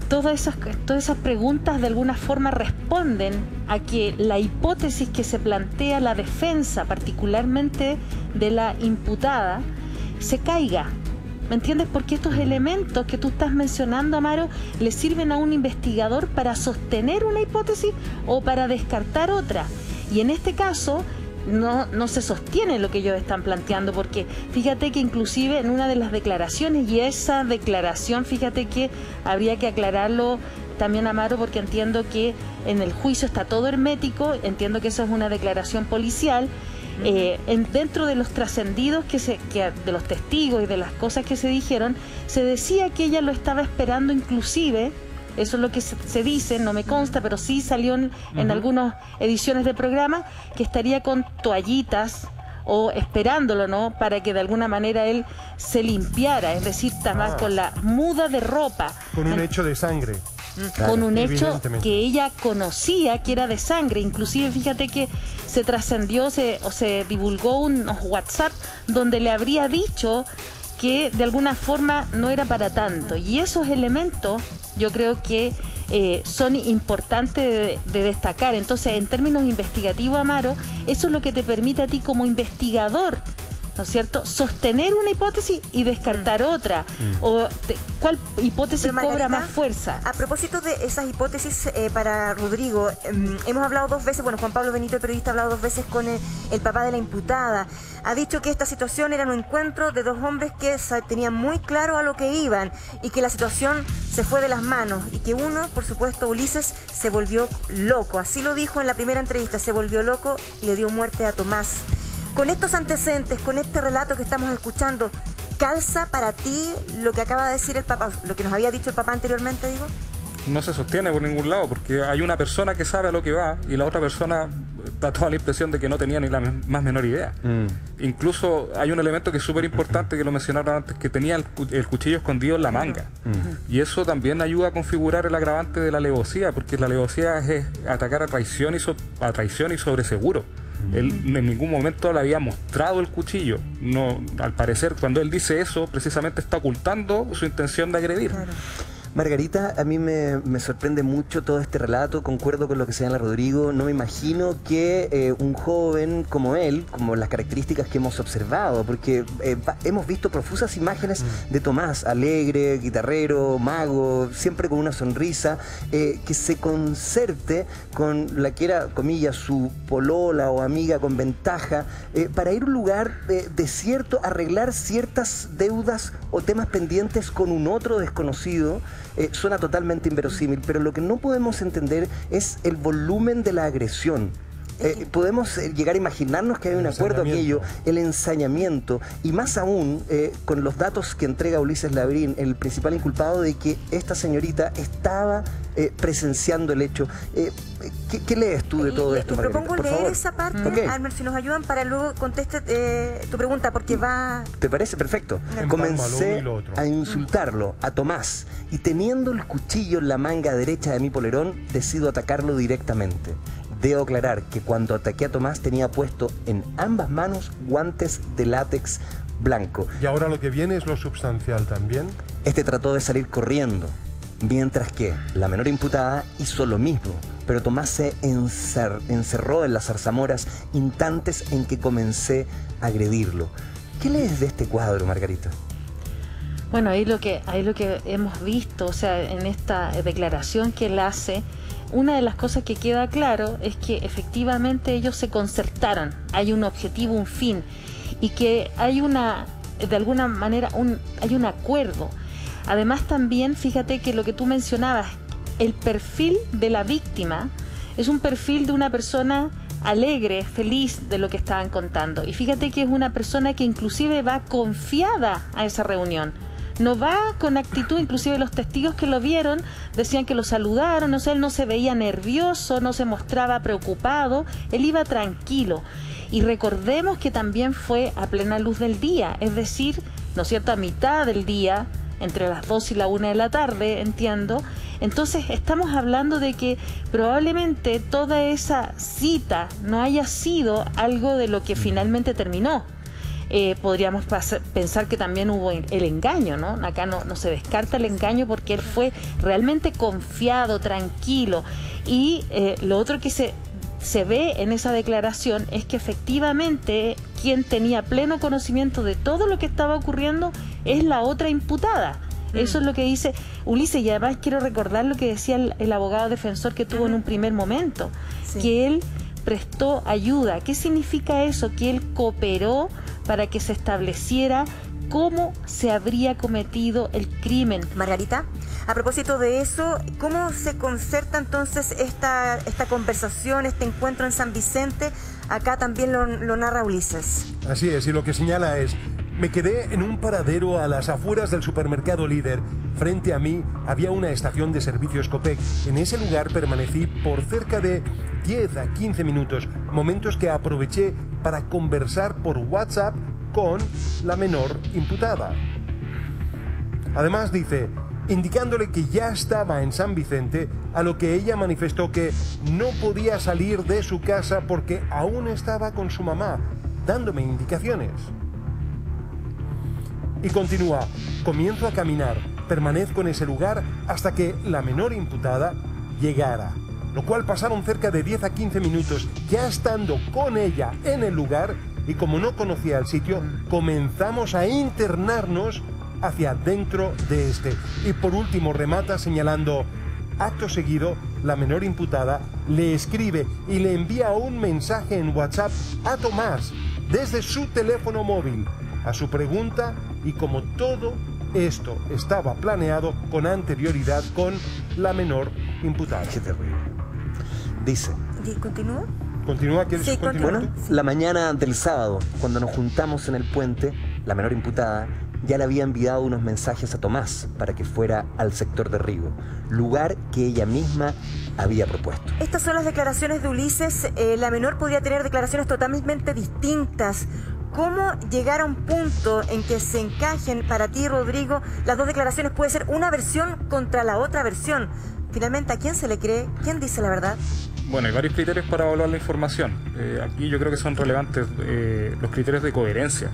R: todas esas preguntas de alguna forma responden a que la hipótesis que se plantea la defensa, particularmente de la imputada, se caiga. ¿Me entiendes? Porque estos elementos que tú estás mencionando, Amaro, le sirven a un investigador para sostener una hipótesis o para descartar otra. Y en este caso no se sostiene lo que ellos están planteando, porque fíjate que inclusive en una de las declaraciones, y esa declaración, fíjate que habría que aclararlo también, Amaro, porque entiendo que en el juicio está todo hermético, entiendo que eso es una declaración policial. Dentro de los trascendidos de los testigos y de las cosas que se dijeron, se decía que ella lo estaba esperando, inclusive, eso es lo que se dice, no me consta, pero sí salió en algunas ediciones del programa, que estaría con toallitas o esperándolo, ¿no?, para que de alguna manera él se limpiara, es decir, estaba con la muda de ropa.
N: Con un hecho de sangre.
R: Con un hecho que ella conocía que era de sangre. Inclusive fíjate que se trascendió o se divulgó unos WhatsApp donde le habría dicho que de alguna forma no era para tanto, y esos elementos yo creo que son importantes de destacar. Entonces, en términos investigativos, Amaro, eso es lo que te permite a ti como investigador ¿no es cierto?, sostener una hipótesis y descartar otra. ¿Cuál hipótesis cobra más fuerza?
A: A propósito de esas hipótesis, para Rodrigo, hemos hablado 2 veces, bueno, Juan Pablo Benito, el periodista, ha hablado 2 veces con el papá de la imputada. Ha dicho que esta situación era un encuentro de 2 hombres que tenían muy claro a lo que iban y que la situación se fue de las manos y que uno, por supuesto, Ulises, se volvió loco. Así lo dijo en la primera entrevista, se volvió loco y le dio muerte a Tomás. Con estos antecedentes, con este relato que estamos escuchando, ¿calza para ti lo que acaba de decir el papá, lo que nos había dicho el papá anteriormente, digo?
Q: No se sostiene por ningún lado, porque hay una persona que sabe a lo que va y la otra persona da toda la impresión de que no tenía ni la más menor idea. Incluso hay un elemento que es súper importante, que lo mencionaron antes, que tenía el cuchillo escondido en la manga. Y eso también ayuda a configurar el agravante de la alevosía, porque la alevosía es atacar a traición y sobre seguro. Él en ningún momento le había mostrado el cuchillo. No, al parecer, cuando él dice eso, precisamente está ocultando su intención de agredir.
A: Claro.
O: Margarita, a mí me sorprende mucho todo este relato, concuerdo con lo que señala Rodrigo. No me imagino que un joven como él, como las características que hemos observado, porque hemos visto profusas imágenes de Tomás, alegre, guitarrero, mago, siempre con una sonrisa, que se concerte con la que era, comillas, su polola o amiga con ventaja, para ir a un lugar desierto, arreglar ciertas deudas o temas pendientes con un otro desconocido. Suena totalmente inverosímil, pero lo que no podemos entender es el volumen de la agresión. Podemos llegar a imaginarnos que hay un acuerdo aquello, el ensañamiento, y más aún con los datos que entrega Ulises Labrín, el principal inculpado, de que esta señorita estaba presenciando el hecho. ¿Qué lees tú de todo esto, Margarita?
A: Propongo leer esa parte, Almer, si nos ayudan, para luego conteste tu pregunta, porque va...
O: ¿Te parece? Perfecto. Comencé a insultarlo, a Tomás, y teniendo el cuchillo en la manga derecha de mi polerón, decido atacarlo directamente. Debo aclarar que cuando ataqué a Tomás tenía puesto en ambas manos guantes de látex blanco.
N: ¿Y ahora lo que viene es lo substancial también?
O: Este trató de salir corriendo, mientras que la menor imputada hizo lo mismo, pero Tomás se encerró en las zarzamoras instantes en que comencé a agredirlo. ¿Qué lees de este cuadro, Margarita?
R: Bueno, ahí lo que hemos visto, o sea, en esta declaración que él hace, una de las cosas que queda claro es que efectivamente ellos se concertaron, hay un objetivo, un fin, y que hay de alguna manera, hay un acuerdo. Además también, fíjate que lo que tú mencionabas, el perfil de la víctima es un perfil de una persona alegre, feliz de lo que estaban contando. Y fíjate que es una persona que inclusive va confiada a esa reunión. No va con actitud, inclusive los testigos que lo vieron decían que lo saludaron, o sea, él no se veía nervioso, no se mostraba preocupado, él iba tranquilo. Y recordemos que también fue a plena luz del día, es decir, ¿no es cierto?, a mitad del día, entre las 2 y la 1 de la tarde, entiendo. Entonces estamos hablando de que probablemente toda esa cita no haya sido algo de lo que finalmente terminó. Podríamos pensar que también hubo el engaño, ¿no? Acá no se descarta el engaño, porque él fue realmente confiado, tranquilo. Y lo otro que se ve en esa declaración es que efectivamente quien tenía pleno conocimiento de todo lo que estaba ocurriendo es la otra imputada. Eso es lo que dice Ulises, y además quiero recordar lo que decía el abogado defensor que tuvo en un primer momento, que él prestó ayuda. ¿Qué significa eso? Que él cooperó para que se estableciera cómo se habría cometido el crimen.
A: Margarita, a propósito de eso, ¿cómo se concerta entonces esta conversación, este encuentro en San Vicente? Acá también lo narra Ulises.
N: Así es, y lo que señala es: me quedé en un paradero a las afueras del supermercado Líder. Frente a mí había una estación de servicios Copec. En ese lugar permanecí por cerca de 10 a 15 minutos, momentos que aproveché para conversar por WhatsApp con la menor imputada. Además dice, indicándole que ya estaba en San Vicente, a lo que ella manifestó que no podía salir de su casa porque aún estaba con su mamá, dándome indicaciones. Y continúa, comienzo a caminar, permanezco en ese lugar hasta que la menor imputada llegara, lo cual pasaron cerca de 10 a 15 minutos. Ya estando con ella en el lugar, y como no conocía el sitio, comenzamos a internarnos hacia dentro de este. Y por último remata señalando: acto seguido, la menor imputada le escribe y le envía un mensaje en WhatsApp a Tomás desde su teléfono móvil a su pregunta, y como todo esto estaba planeado con anterioridad con la menor imputada.
O: Qué terrible. Dice.
A: ¿Continúa?
N: ¿Continúa? ¿Quieres
A: Sí,
N: continuar?
O: Bueno, la mañana del sábado, cuando nos juntamos en el puente, la menor imputada ya le había enviado unos mensajes a Tomás para que fuera al sector de Rigo, lugar que ella misma había propuesto.
A: Estas son las declaraciones de Ulises. La menor podría tener declaraciones totalmente distintas. ¿Cómo llegar a un punto en que se encajen para ti, Rodrigo, las dos declaraciones? Puede ser una versión contra la otra versión. Finalmente, ¿a quién se le cree? ¿Quién dice la verdad?
Q: Bueno, hay varios criterios para evaluar la información. Aquí yo creo que son relevantes los criterios de coherencia.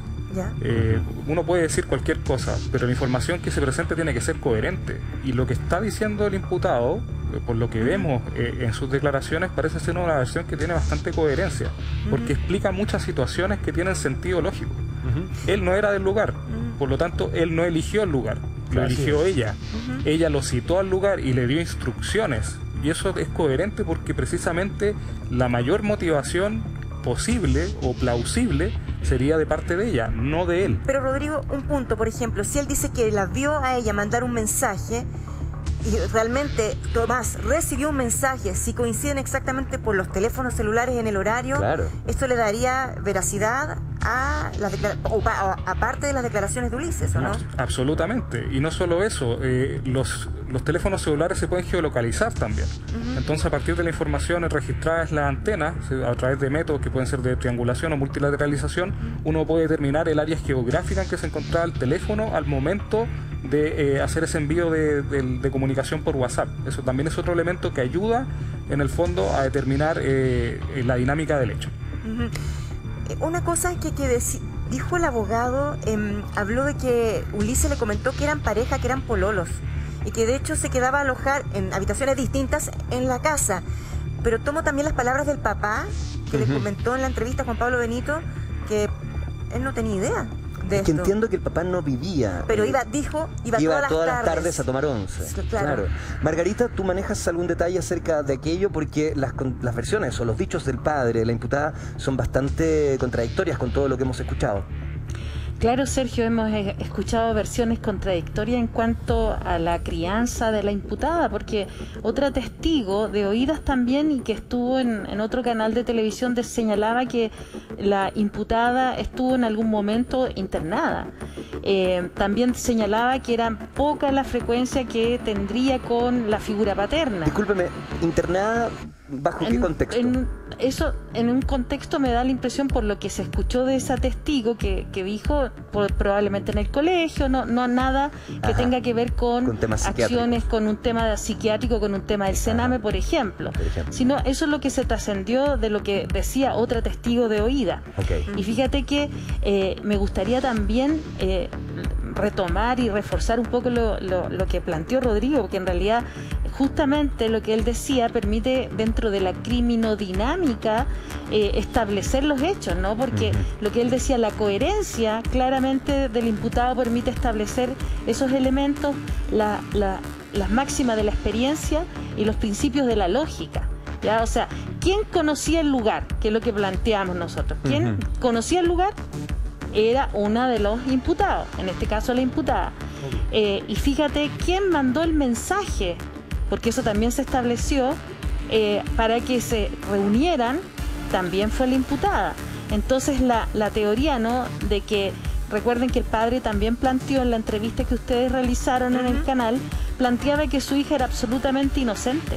Q: Uno puede decir cualquier cosa, pero la información que se presente tiene que ser coherente. Y lo que está diciendo el imputado, por lo que vemos en sus declaraciones, parece ser una versión que tiene bastante coherencia, porque explica muchas situaciones que tienen sentido lógico. Él no era del lugar, por lo tanto, él no eligió el lugar, lo eligió ella. Ella lo citó al lugar y le dio instrucciones. Y eso es coherente porque precisamente la mayor motivación posible o plausible sería de parte de ella, no de él.
A: Pero Rodrigo, un punto, por ejemplo, si él dice que la vio a ella mandar un mensaje y realmente Tomás recibió un mensaje, si coinciden exactamente por los teléfonos celulares en el horario, esto le daría veracidad a las aparte de las declaraciones de Ulises, ¿o no?
Q: Absolutamente, y no solo eso, los teléfonos celulares se pueden geolocalizar también. Entonces, a partir de la información registrada en la antena, a través de métodos que pueden ser de triangulación o multilateralización, uno puede determinar el área geográfica en que se encontraba el teléfono al momento de hacer ese envío de comunicación por WhatsApp. Eso también es otro elemento que ayuda en el fondo a determinar la dinámica del hecho.
A: Una cosa que dijo el abogado, habló de que Ulises le comentó que eran pareja, que eran pololos, y que de hecho se quedaba a alojar en habitaciones distintas en la casa. Pero tomo también las palabras del papá, que le comentó en la entrevista a Juan Pablo Benito que él no tenía idea.
O: Es que entiendo que el papá no vivía.
A: Pero iba
O: todas las tardes a tomar once. Claro. Margarita, ¿tú manejas algún detalle acerca de aquello? Porque las versiones o los dichos del padre de la imputada son bastante contradictorias con todo lo que hemos escuchado.
R: Claro, Sergio, hemos escuchado versiones contradictorias en cuanto a la crianza de la imputada, porque otra testigo de oídas también y que estuvo en otro canal de televisión señalaba que la imputada estuvo en algún momento internada. También señalaba que era poca la frecuencia que tendría con la figura paterna.
O: Discúlpeme, ¿internada bajo qué contexto?
R: En un contexto me da la impresión, por lo que se escuchó de esa testigo que dijo, probablemente en el colegio, no nada que tenga que ver con acciones, con un tema psiquiátrico, con un tema del Sename, por ejemplo. Sino eso es lo que se trascendió de lo que decía otra testigo de oída. Y fíjate que me gustaría también retomar y reforzar un poco lo que planteó Rodrigo, porque en realidad justamente lo que él decía permite, dentro de la criminodinámica, establecer los hechos, ¿no? Porque lo que él decía, la coherencia claramente del imputado permite establecer esos elementos, las máximas de la experiencia y los principios de la lógica. ¿Ya? O sea, ¿quién conocía el lugar? Que es lo que planteamos nosotros. ¿Quién conocía el lugar? Era una de los imputados, en este caso la imputada. Y fíjate, ¿quién mandó el mensaje? Porque eso también se estableció para que se reunieran, también fue la imputada. Entonces la teoría, ¿no?, de que, recuerden que el padre también planteó en la entrevista que ustedes realizaron en el canal, planteaba que su hija era absolutamente inocente.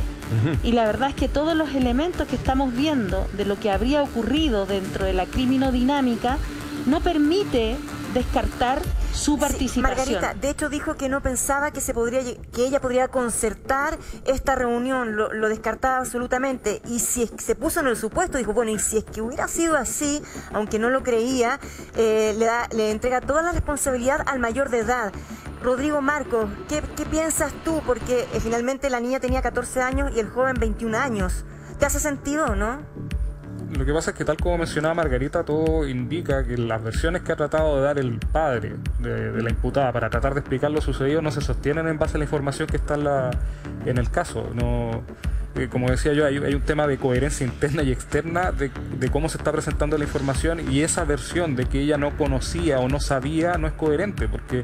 R: Y la verdad es que todos los elementos que estamos viendo de lo que habría ocurrido dentro de la criminodinámica no permite descartar su participación.
A: Margarita, de hecho dijo que no pensaba que ella podría concertar esta reunión, lo descartaba absolutamente. Y si se puso en el supuesto, dijo, bueno, y si es que hubiera sido así, aunque no lo creía, le entrega toda la responsabilidad al mayor de edad. Rodrigo Marcos, ¿qué piensas tú? Porque finalmente la niña tenía 14 años y el joven 21 años. ¿Te hace sentido o no?
Q: Lo que pasa es que, tal como mencionaba Margarita, todo indica que las versiones que ha tratado de dar el padre de la imputada para tratar de explicar lo sucedido no se sostienen en base a la información que está en el caso. No, como decía yo, hay un tema de coherencia interna y externa de cómo se está presentando la información, y esa versión de que ella no conocía o no sabía no es coherente, porque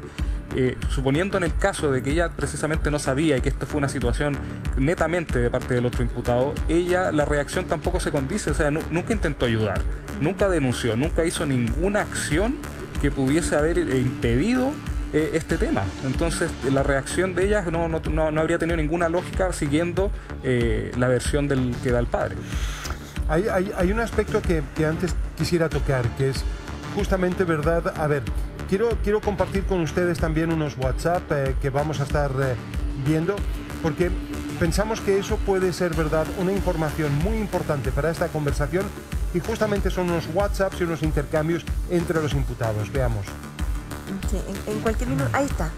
Q: suponiendo en el caso de que ella precisamente no sabía y que esto fue una situación netamente de parte del otro imputado, la reacción tampoco se condice. O sea, nunca intentó ayudar, nunca denunció, nunca hizo ninguna acción que pudiese haber impedido este tema. Entonces la reacción de ella no habría tenido ninguna lógica siguiendo la versión que da el padre.
N: Hay un aspecto que antes quisiera tocar, que es justamente verdad. A ver, quiero compartir con ustedes también unos WhatsApp que vamos a estar viendo, porque pensamos que eso puede ser, verdad, una información muy importante para esta conversación, y justamente son unos WhatsApps y unos intercambios entre los imputados. Veamos.
A: Sí, en cualquier minuto. Ahí está.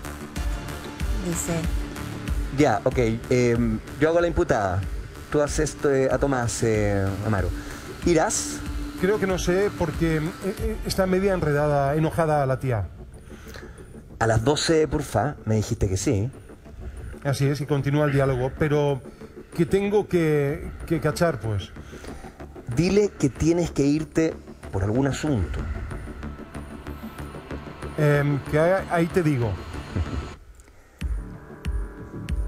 A: Dice.
O: Ya, ok. Yo hago la imputada. Tú haces a Tomás, Amaro. ¿Irás?
N: Creo que no sé, porque está media enredada, enojada la tía.
O: A las 12, porfa, me dijiste que sí.
N: Así es, y continúa el diálogo, pero que tengo que cachar, pues.
O: Dile que tienes que irte por algún asunto.
N: Que ahí te digo.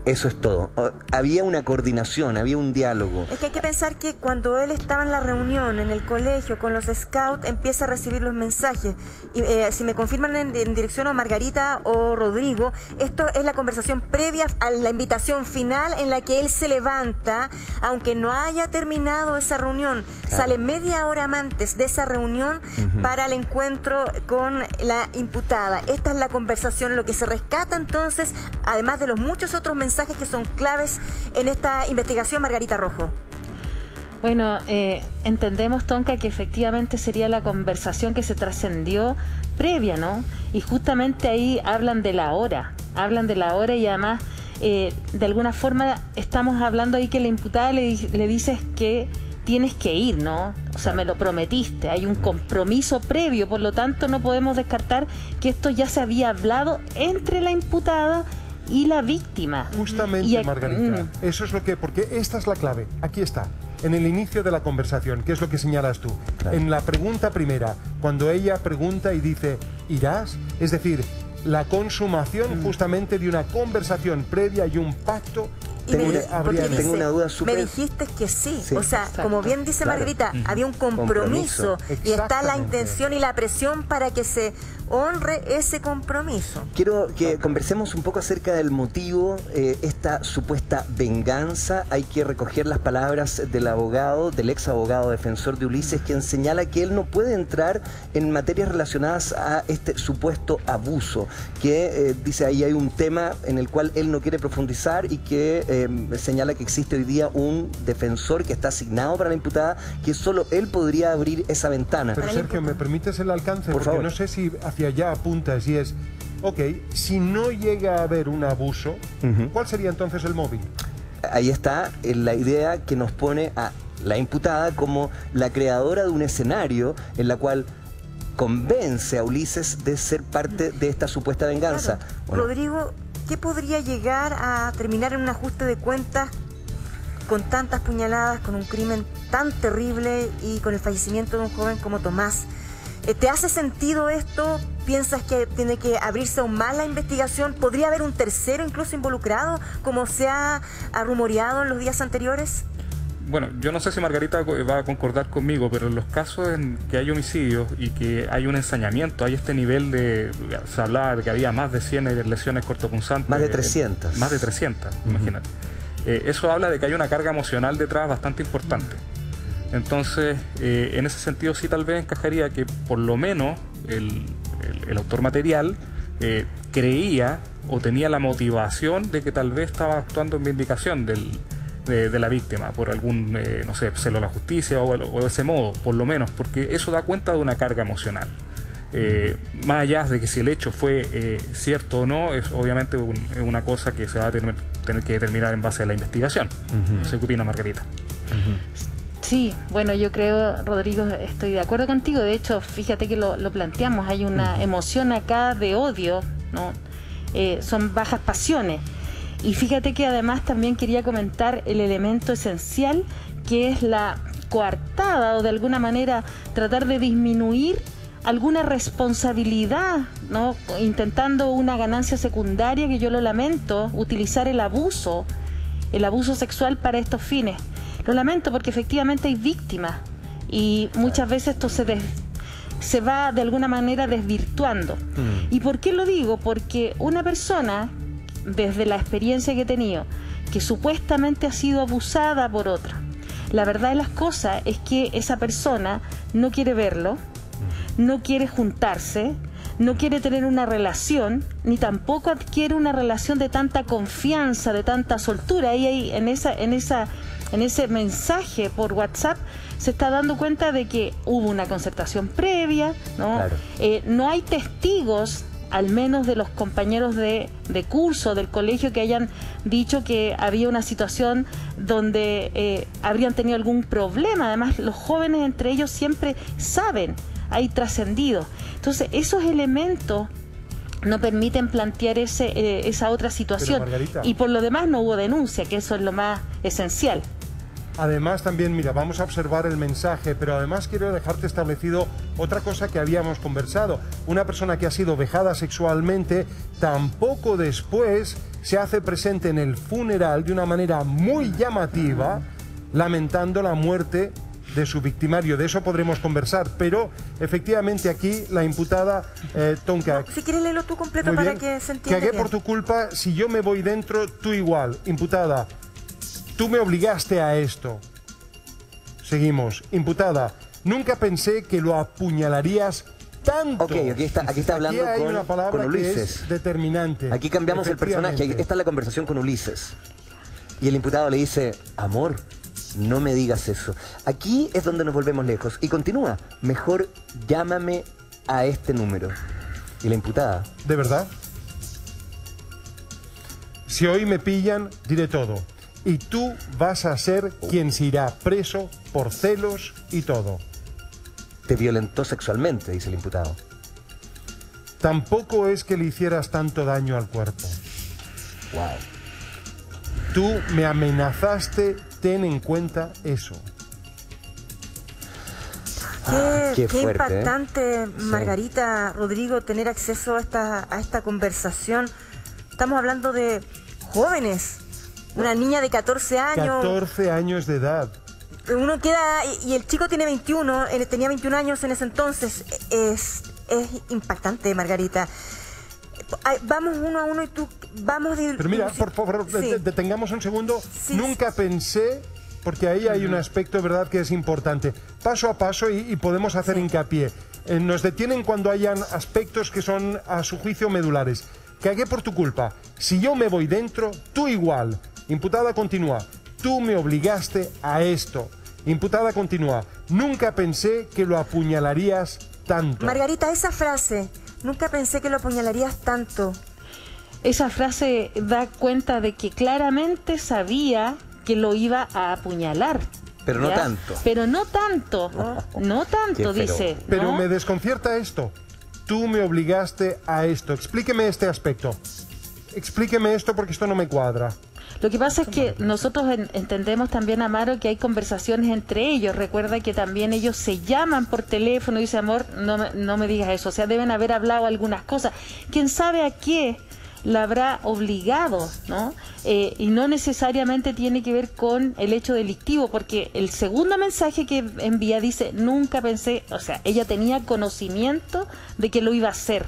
O: Eso es todo. Había una coordinación, había un diálogo.
A: Es que hay que pensar que cuando él estaba en la reunión, en el colegio, con los scouts, empieza a recibir los mensajes. Y si me confirman en dirección a Margarita o Rodrigo, esto es la conversación previa a la invitación final, en la que él se levanta, aunque no haya terminado esa reunión. Claro. Sale media hora antes de esa reunión para el encuentro con la imputada. Esta es la conversación, lo que se rescata entonces, además de los muchos otros mensajes que son claves en esta investigación, Margarita Rojo.
R: Bueno, entendemos, Tonka, que efectivamente sería la conversación que se trascendió previa, ¿no? Y justamente ahí hablan de la hora y además de alguna forma estamos hablando ahí que la imputada le dices que tienes que ir, ¿no? O sea, me lo prometiste, hay un compromiso previo, por lo tanto no podemos descartar que esto ya se había hablado entre la imputada y la víctima.
N: Justamente, Margarita, eso es lo que... Porque esta es la clave, aquí está, en el inicio de la conversación, que es lo que señalas tú. Claro. En la pregunta primera, cuando ella pregunta y dice, ¿irás? Es decir, la consumación justamente de una conversación previa y un pacto.
O: Tengo una duda súper...
A: Me dijiste que sí. O sea, exacto, como bien dice Margarita, había un compromiso y está la intención y la presión para que se honre ese compromiso.
O: Quiero que conversemos un poco acerca del motivo, esta supuesta venganza. Hay que recoger las palabras del abogado, del ex abogado defensor de Ulises, quien señala que él no puede entrar en materias relacionadas a este supuesto abuso, que dice ahí hay un tema en el cual él no quiere profundizar y que señala que existe hoy día un defensor que está asignado para la imputada, que solo él podría abrir esa ventana.
N: Pero Sergio, ¿me permites el alcance?
O: Por favor.
N: No sé si hacia allá apuntas y es, ok, si no llega a haber un abuso, ¿cuál sería entonces el móvil?
O: Ahí está la idea que nos pone a la imputada como la creadora de un escenario en la cual convence a Ulises de ser parte de esta supuesta venganza.
A: Claro. Bueno, Rodrigo, ¿qué podría llegar a terminar en un ajuste de cuentas con tantas puñaladas, con un crimen tan terrible y con el fallecimiento de un joven como Tomás? ¿Te hace sentido esto? ¿Piensas que tiene que abrirse aún más la investigación? ¿Podría haber un tercero incluso involucrado, como se ha rumoreado en los días anteriores?
Q: Bueno, yo no sé si Margarita va a concordar conmigo, pero en los casos en que hay homicidios y que hay un ensañamiento, hay este nivel de... Se hablaba de que había más de 100 lesiones cortopunzantes.
O: Más de 300.
Q: Más de 300, imagínate. Eso habla de que hay una carga emocional detrás bastante importante. Entonces, en ese sentido sí tal vez encajaría que por lo menos el autor material creía o tenía la motivación de que tal vez estaba actuando en vindicación de la víctima por algún, no sé, celo a la justicia o de ese modo, por lo menos, porque eso da cuenta de una carga emocional. Más allá de que si el hecho fue cierto o no, es obviamente una cosa que se va a tener que determinar en base a la investigación. No sé qué opina Margarita.
R: Sí, bueno, yo creo, Rodrigo, estoy de acuerdo contigo. De hecho, fíjate que lo planteamos, hay una emoción acá de odio, ¿no? Son bajas pasiones. Y fíjate que además también quería comentar el elemento esencial, que es la coartada, o de alguna manera tratar de disminuir alguna responsabilidad, ¿no? Intentando una ganancia secundaria, que yo lo lamento, utilizar el abuso sexual para estos fines. Lo lamento porque efectivamente hay víctimas y muchas veces esto se va de alguna manera desvirtuando. ¿Y por qué lo digo? Porque una persona, desde la experiencia que he tenido, que supuestamente ha sido abusada por otra, la verdad de las cosas es que esa persona no quiere verlo, no quiere juntarse, no quiere tener una relación, ni tampoco adquiere una relación de tanta confianza, de tanta soltura. Ahí en ese mensaje por WhatsApp se está dando cuenta de que hubo una concertación previa, ¿no? Claro. No hay testigos, al menos de los compañeros de curso del colegio, que hayan dicho que había una situación donde habrían tenido algún problema. Además, los jóvenes entre ellos siempre saben, hay trascendido. Entonces, esos elementos no permiten plantear esa otra situación. Y por lo demás no hubo denuncia, que eso es lo más esencial.
N: Además también, mira, vamos a observar el mensaje, pero además quiero dejarte establecido otra cosa que habíamos conversado. Una persona que ha sido vejada sexualmente tampoco después se hace presente en el funeral de una manera muy llamativa, lamentando la muerte de su victimario. De eso podremos conversar, pero efectivamente aquí la imputada Tonka...
A: Si quieres léelo tú completo para que se entienda.
N: Que hagué por tu culpa, si yo me voy dentro, tú igual. Imputada, tú me obligaste a esto. Seguimos. Imputada, nunca pensé que lo apuñalarías tanto.
O: Ok, aquí está hablando con Ulises.
N: Es determinante.
O: Aquí cambiamos el personaje. Esta es la conversación con Ulises. Y el imputado le dice, amor, no me digas eso. Aquí es donde nos volvemos lejos. Y continúa, mejor llámame a este número. Y la imputada,
N: ¿de verdad? Si hoy me pillan, diré todo. Y tú vas a ser quien se irá preso por celos y todo.
O: Te violentó sexualmente, dice el imputado.
N: Tampoco es que le hicieras tanto daño al cuerpo.
O: Wow.
N: Tú me amenazaste, ten en cuenta eso.
A: Qué impactante, Margarita, Rodrigo, tener acceso a esta conversación. Estamos hablando de jóvenes. Una niña de 14 años.
N: 14 años de edad.
A: Uno queda... Y el chico tiene 21, tenía 21 años en ese entonces. Es impactante, Margarita. Vamos uno a uno y tú... Vamos de...
N: Pero mira, por favor, sí, detengamos un segundo. Sí, nunca pensé... Porque ahí hay un aspecto, ¿verdad?, que es importante. Paso a paso y podemos hacer hincapié. Nos detienen cuando hayan aspectos que son, a su juicio, medulares. Cagué por tu culpa. Si yo me voy dentro, tú igual. Imputada continúa. Tú me obligaste a esto. Imputada continúa. Nunca pensé que lo apuñalarías tanto.
A: Margarita, esa frase, nunca pensé que lo apuñalarías tanto.
R: Esa frase da cuenta de que claramente sabía que lo iba a apuñalar.
O: Pero no tanto.
R: Pero no tanto. No tanto, dice.
N: Pero
R: ¿no?
N: me desconcierta esto. Tú me obligaste a esto. Explíqueme este aspecto. Explíqueme esto porque esto no me cuadra.
R: Lo que pasa es que nosotros entendemos también, Amaro, que hay conversaciones entre ellos. Recuerda que también ellos se llaman por teléfono y dicen, amor, no me digas eso. O sea, deben haber hablado algunas cosas. ¿Quién sabe a qué la habrá obligado, ¿no? Y no necesariamente tiene que ver con el hecho delictivo, porque el segundo mensaje que envía dice, nunca pensé, o sea, ella tenía conocimiento de que lo iba a hacer,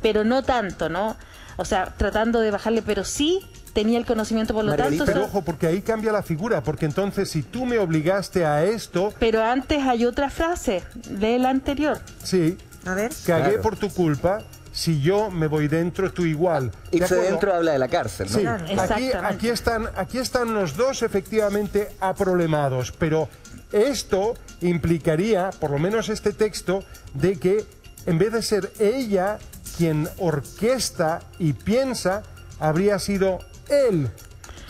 R: pero no tanto, ¿no? O sea, tratando de bajarle, pero sí tenía el conocimiento, por lo
N: Margarita,
R: tanto...
N: Pero ojo, porque ahí cambia la figura, porque entonces si tú me obligaste a esto...
R: Pero antes hay otra frase de la anterior.
N: Sí.
A: A ver.
N: Cagué por tu culpa. Si yo me voy dentro, tú igual.
O: Y se dentro habla de la cárcel, ¿no?
N: Sí, aquí están los dos efectivamente aproblemados, pero esto implicaría, por lo menos este texto, de que en vez de ser ella quien orquesta y piensa, habría sido él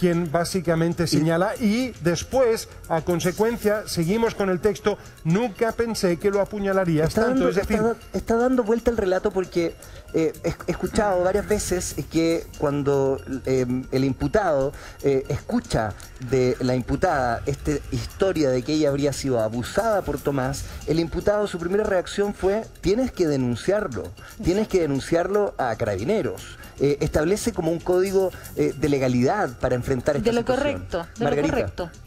N: quien básicamente señala, y después, a consecuencia, seguimos con el texto, nunca pensé que lo apuñalarías tanto. Es decir,
O: está dando vuelta el relato porque he escuchado varias veces que cuando el imputado escucha de la imputada esta historia de que ella habría sido abusada por Tomás, el imputado, su primera reacción fue: tienes que denunciarlo a Carabineros. Establece como un código de legalidad para enfrentar esta situación.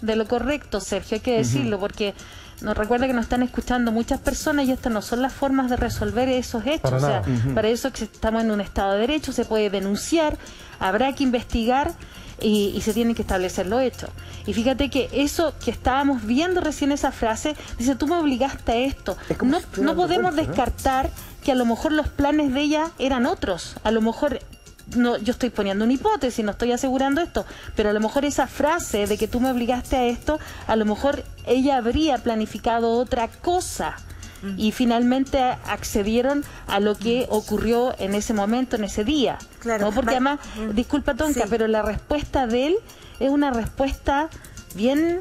R: De lo correcto, Sergio, hay que decirlo, porque nos recuerda que nos están escuchando muchas personas y estas no son las formas de resolver esos hechos. O sea, para eso estamos en un Estado de Derecho, se puede denunciar, habrá que investigar y se tienen que establecer los hechos. Y fíjate que eso que estábamos viendo recién, esa frase, dice: tú me obligaste a esto. No podemos descartar que a lo mejor los planes de ella eran otros. A lo mejor, no, yo estoy poniendo una hipótesis, no estoy asegurando esto, pero a lo mejor esa frase de que tú me obligaste a esto, a lo mejor ella habría planificado otra cosa. Y finalmente accedieron a lo que ocurrió en ese momento, en ese día. Claro. ¿No? Porque además, disculpa Tonka, pero la respuesta de él es una respuesta bien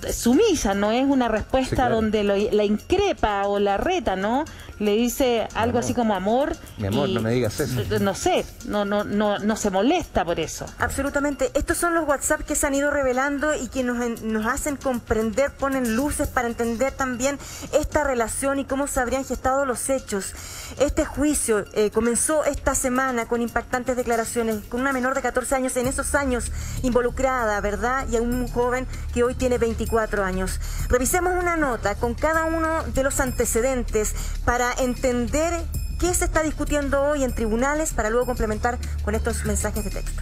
R: sumisa, no es una respuesta donde la increpa o la reta, ¿no? Le dice algo así como: amor.
O: Mi amor, no me digas eso.
R: No sé, no se molesta por eso.
A: Absolutamente. Estos son los WhatsApp que se han ido revelando y que nos hacen comprender, ponen luces para entender también esta relación y cómo se habrían gestado los hechos. Este juicio comenzó esta semana con impactantes declaraciones, con una menor de 14 años en esos años involucrada, ¿verdad? Y a un joven que hoy tiene 24 años. Revisemos una nota con cada uno de los antecedentes para entender qué se está discutiendo hoy en tribunales, para luego complementar con estos mensajes de texto.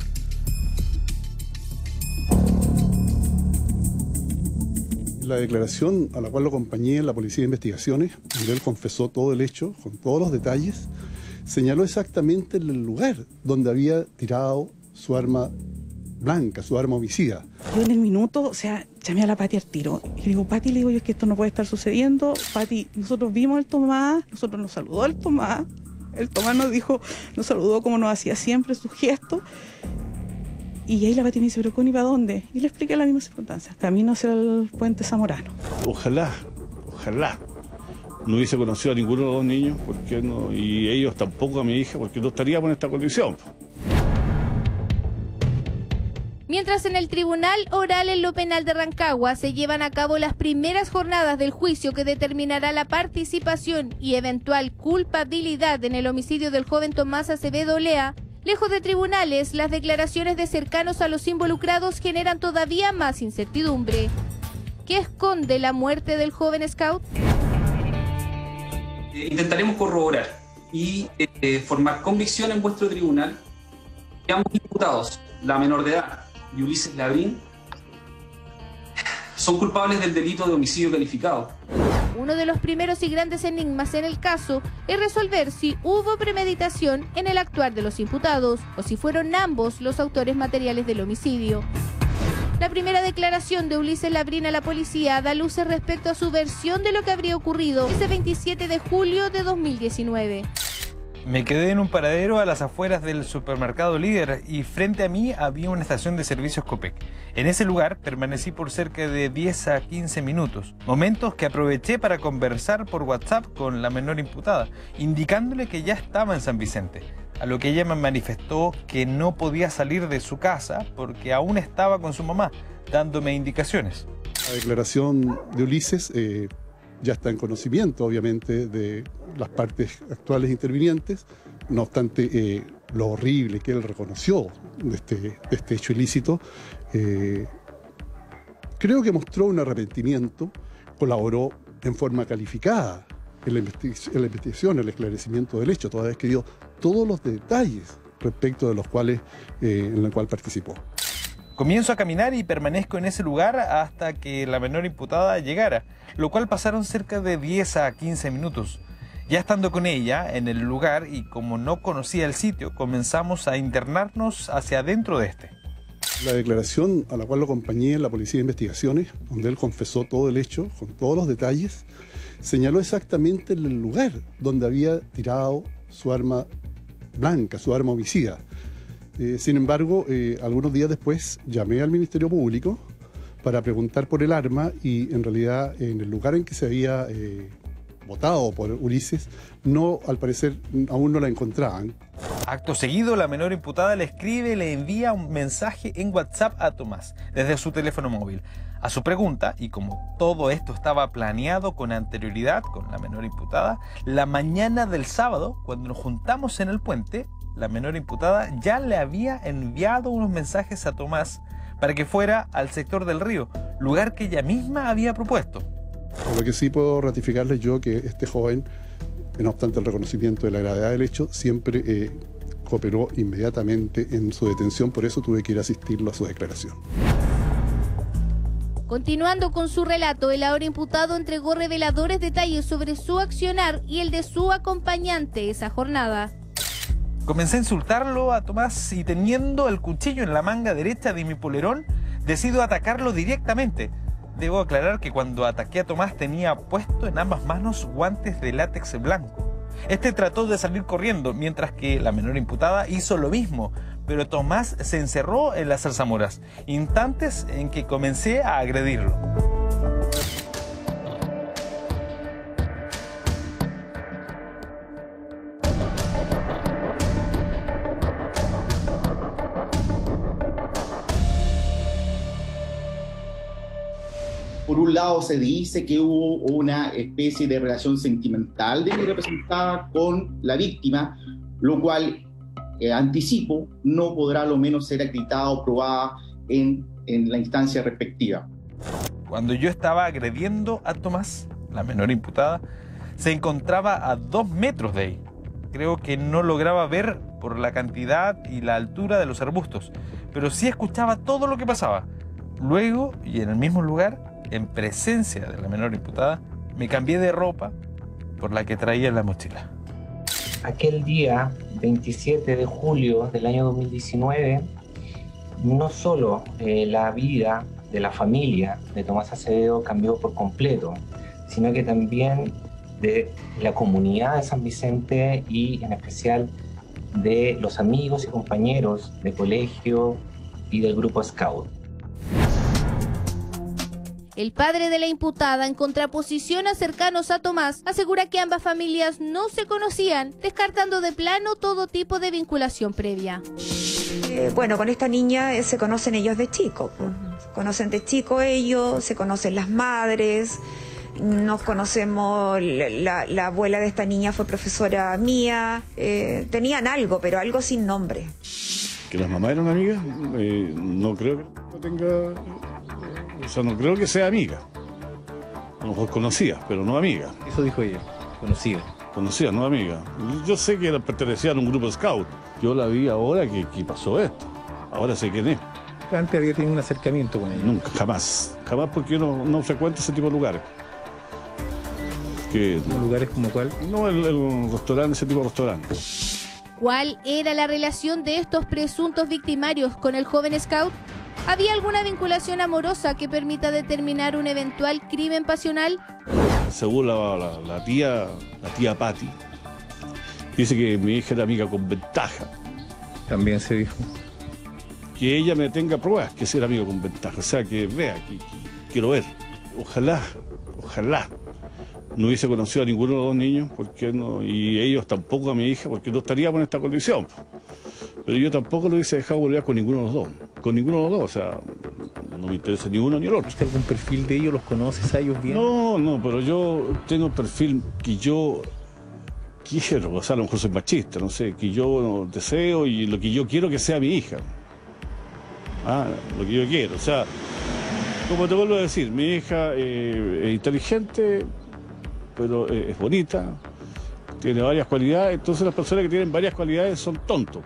C: La declaración a la cual lo acompañé en la Policía de Investigaciones, donde él confesó todo el hecho, con todos los detalles, señaló exactamente el lugar donde había tirado su arma blanca, su arma homicida.
D: Yo en el minuto, o sea, llamé a la Pati al tiro y le digo: Pati, le digo yo, es que esto no puede estar sucediendo. Pati, nosotros vimos al Tomás, nosotros nos saludó el Tomás nos dijo, nos saludó como nos hacía siempre, sus gestos. Y ahí la Pati me dice: ¿pero Connie, para dónde? Y le expliqué la misma circunstancia: camino hacia el puente Zamorano.
E: Ojalá no hubiese conocido a ninguno de los dos niños, porque no, y ellos tampoco a mi hija, porque no estaríamos en esta condición.
F: Mientras en el Tribunal Oral en lo Penal de Rancagua se llevan a cabo las primeras jornadas del juicio que determinará la participación y eventual culpabilidad en el homicidio del joven Tomás Acevedo Olea, lejos de tribunales, las declaraciones de cercanos a los involucrados generan todavía más incertidumbre. ¿Qué esconde la muerte del joven scout?
G: Intentaremos corroborar y formar convicción en vuestro tribunal que ambos imputados, la menor de edad y Ulises Labrín, son culpables del delito de homicidio calificado.
F: Uno de los primeros y grandes enigmas en el caso es resolver si hubo premeditación en el actuar de los imputados o si fueron ambos los autores materiales del homicidio. La primera declaración de Ulises Labrín a la policía da luces respecto a su versión de lo que habría ocurrido ese 27 de julio de 2019.
H: Me quedé en un paradero a las afueras del supermercado Líder y frente a mí había una estación de servicios Copec. En ese lugar permanecí por cerca de 10 a 15 minutos, momentos que aproveché para conversar por WhatsApp con la menor imputada, indicándole que ya estaba en San Vicente, a lo que ella me manifestó que no podía salir de su casa porque aún estaba con su mamá, dándome indicaciones.
C: La declaración de Ulises ya está en conocimiento, obviamente, de las partes actuales intervinientes. No obstante, lo horrible que él reconoció de este hecho ilícito, creo que mostró un arrepentimiento, colaboró en forma calificada en la investigación, el esclarecimiento del hecho, toda vez que dio todos los detalles respecto de los cuales, en el cual participó.
H: Comienzo a caminar y permanezco en ese lugar hasta que la menor imputada llegara, lo cual pasaron cerca de 10 a 15 minutos. Ya estando con ella en el lugar y como no conocía el sitio, comenzamos a internarnos hacia adentro de este.
C: La declaración a la cual lo acompañé en la Policía de Investigaciones, donde él confesó todo el hecho, con todos los detalles, señaló exactamente el lugar donde había tirado su arma blanca, su arma homicida. Sin embargo, algunos días después llamé al Ministerio Público para preguntar por el arma y en realidad en el lugar en que se había votado por Ulises, no, al parecer aún no la encontraban.
H: Acto seguido, la menor imputada le escribe y le envía un mensaje en WhatsApp a Tomás desde su teléfono móvil. A su pregunta, y como todo esto estaba planeado con anterioridad con la menor imputada, la mañana del sábado, cuando nos juntamos en el puente, la menor imputada ya le había enviado unos mensajes a Tomás para que fuera al sector del río, lugar que ella misma había propuesto.
C: Lo que sí puedo ratificarles yo que este joven, no obstante el reconocimiento de la gravedad del hecho, siempre cooperó inmediatamente en su detención, por eso tuve que ir a asistirlo a su declaración.
F: Continuando con su relato, el ahora imputado entregó reveladores detalles sobre su accionar y el de su acompañante esa jornada.
H: Comencé a insultarlo a Tomás y teniendo el cuchillo en la manga derecha de mi polerón, decido atacarlo directamente. Debo aclarar que cuando ataqué a Tomás tenía puesto en ambas manos guantes de látex blanco. Este trató de salir corriendo, mientras que la menor imputada hizo lo mismo, pero Tomás se encerró en las zarzamoras, instantes en que comencé a agredirlo.
I: Por un lado se dice que hubo una especie de relación sentimental de mi representada con la víctima, lo cual, anticipo, no podrá a lo menos ser acreditada o probada en la instancia respectiva.
H: Cuando yo estaba agrediendo a Tomás, la menor imputada, se encontraba a 2 metros de ahí. Creo que no lograba ver por la cantidad y la altura de los arbustos, pero sí escuchaba todo lo que pasaba. Luego, y en el mismo lugar, en presencia de la menor imputada, me cambié de ropa por la que traía en la mochila.
J: Aquel día, 27 de julio del año 2019, no solo la vida de la familia de Tomás Acevedo cambió por completo, sino que también de la comunidad de San Vicente y en especial de los amigos y compañeros de colegio y del grupo Scout.
F: El padre de la imputada, en contraposición a cercanos a Tomás, asegura que ambas familias no se conocían, descartando de plano todo tipo de vinculación previa.
K: Bueno, con esta niña se conocen ellos de chico. Se conocen de chico ellos, se conocen las madres, nos conocemos, la abuela de esta niña fue profesora mía, tenían algo, pero algo sin nombre.
E: ¿Que las mamás eran amigas? No creo que no tenga... O sea, no creo que sea amiga. A lo mejor conocida, pero no amiga.
L: Eso dijo ella, conocida.
E: Conocida, no amiga. Yo sé que pertenecía a un grupo Scout. Yo la vi ahora que pasó esto. Ahora sé quién es.
L: Antes había tenido un acercamiento con ella.
E: Nunca, jamás. Jamás porque yo no frecuento ese tipo de lugares.
L: ¿Lugares como cuál?
E: No, el restaurante, ese tipo de restaurante.
F: ¿Cuál era la relación de estos presuntos victimarios con el joven Scout? ¿Había alguna vinculación amorosa que permita determinar un eventual crimen pasional?
E: Según la tía Patti, dice que mi hija era amiga con ventaja.
L: También se dijo.
E: Que ella me tenga pruebas que sea amiga con ventaja. O sea, que vea, que quiero ver. Ojalá no hubiese conocido a ninguno de los dos niños, porque no, y ellos tampoco a mi hija, porque no estaríamos en esta condición. Pero yo tampoco lo hubiese dejado volver con ninguno de los dos. Con ninguno de los dos, o sea, no me interesa ni uno ni el otro.
L: ¿Tienes algún perfil de ellos? ¿Los conoces a ellos bien?
E: No, pero yo tengo el perfil que yo quiero, o sea, a lo mejor soy machista, no sé, que yo deseo y lo que yo quiero que sea mi hija. Lo que yo quiero, o sea, como te vuelvo a decir, mi hija es inteligente, pero es bonita, tiene varias cualidades, entonces las personas que tienen varias cualidades son tontos.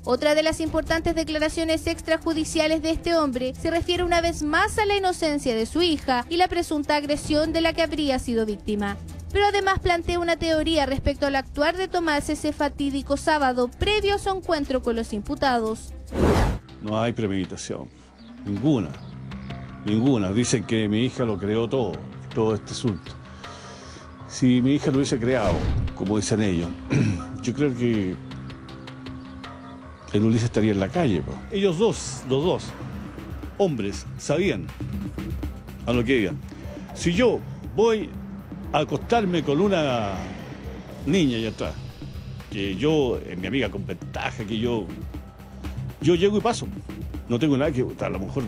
F: Otra de las importantes declaraciones extrajudiciales de este hombre se refiere una vez más a la inocencia de su hija y la presunta agresión de la que habría sido víctima. Pero además plantea una teoría respecto al actuar de Tomás ese fatídico sábado previo a su encuentro con los imputados.
E: No hay premeditación, ninguna. Dicen que mi hija lo creó todo este asunto. Si mi hija lo hubiese creado, como dicen ellos, yo creo que el Ulises estaría en la calle. Po. Ellos dos, los dos, hombres, sabían a lo que iban. Si yo voy a acostarme con una niña allá atrás, que yo, mi amiga con ventaja, que yo llego y paso. No tengo nada que, a lo mejor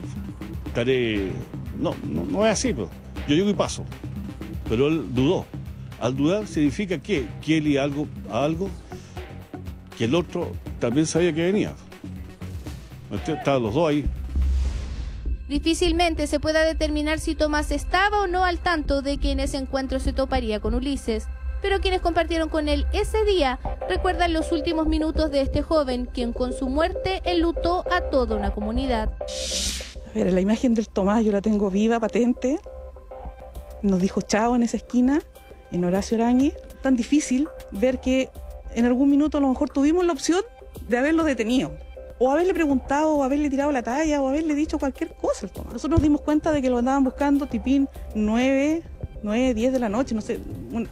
E: estaré... No es así, pues. Yo llego y paso. Pero él dudó. Al dudar significa que él y algo que el otro también sabía que venía. Estaban los dos ahí.
F: Difícilmente se pueda determinar si Tomás estaba o no al tanto de que en ese encuentro se toparía con Ulises. Pero quienes compartieron con él ese día recuerdan los últimos minutos de este joven, quien con su muerte enlutó a toda una comunidad.
D: A ver, la imagen del Tomás yo la tengo viva, patente. Nos dijo chao en esa esquina, en Horacio Arañez. Tan difícil ver que en algún minuto a lo mejor tuvimos la opción de haberlo detenido. O haberle preguntado, o haberle tirado la talla, o haberle dicho cualquier cosa al Tomás. Nosotros nos dimos cuenta de que lo andaban buscando tipín 9, 10 de la noche, no sé,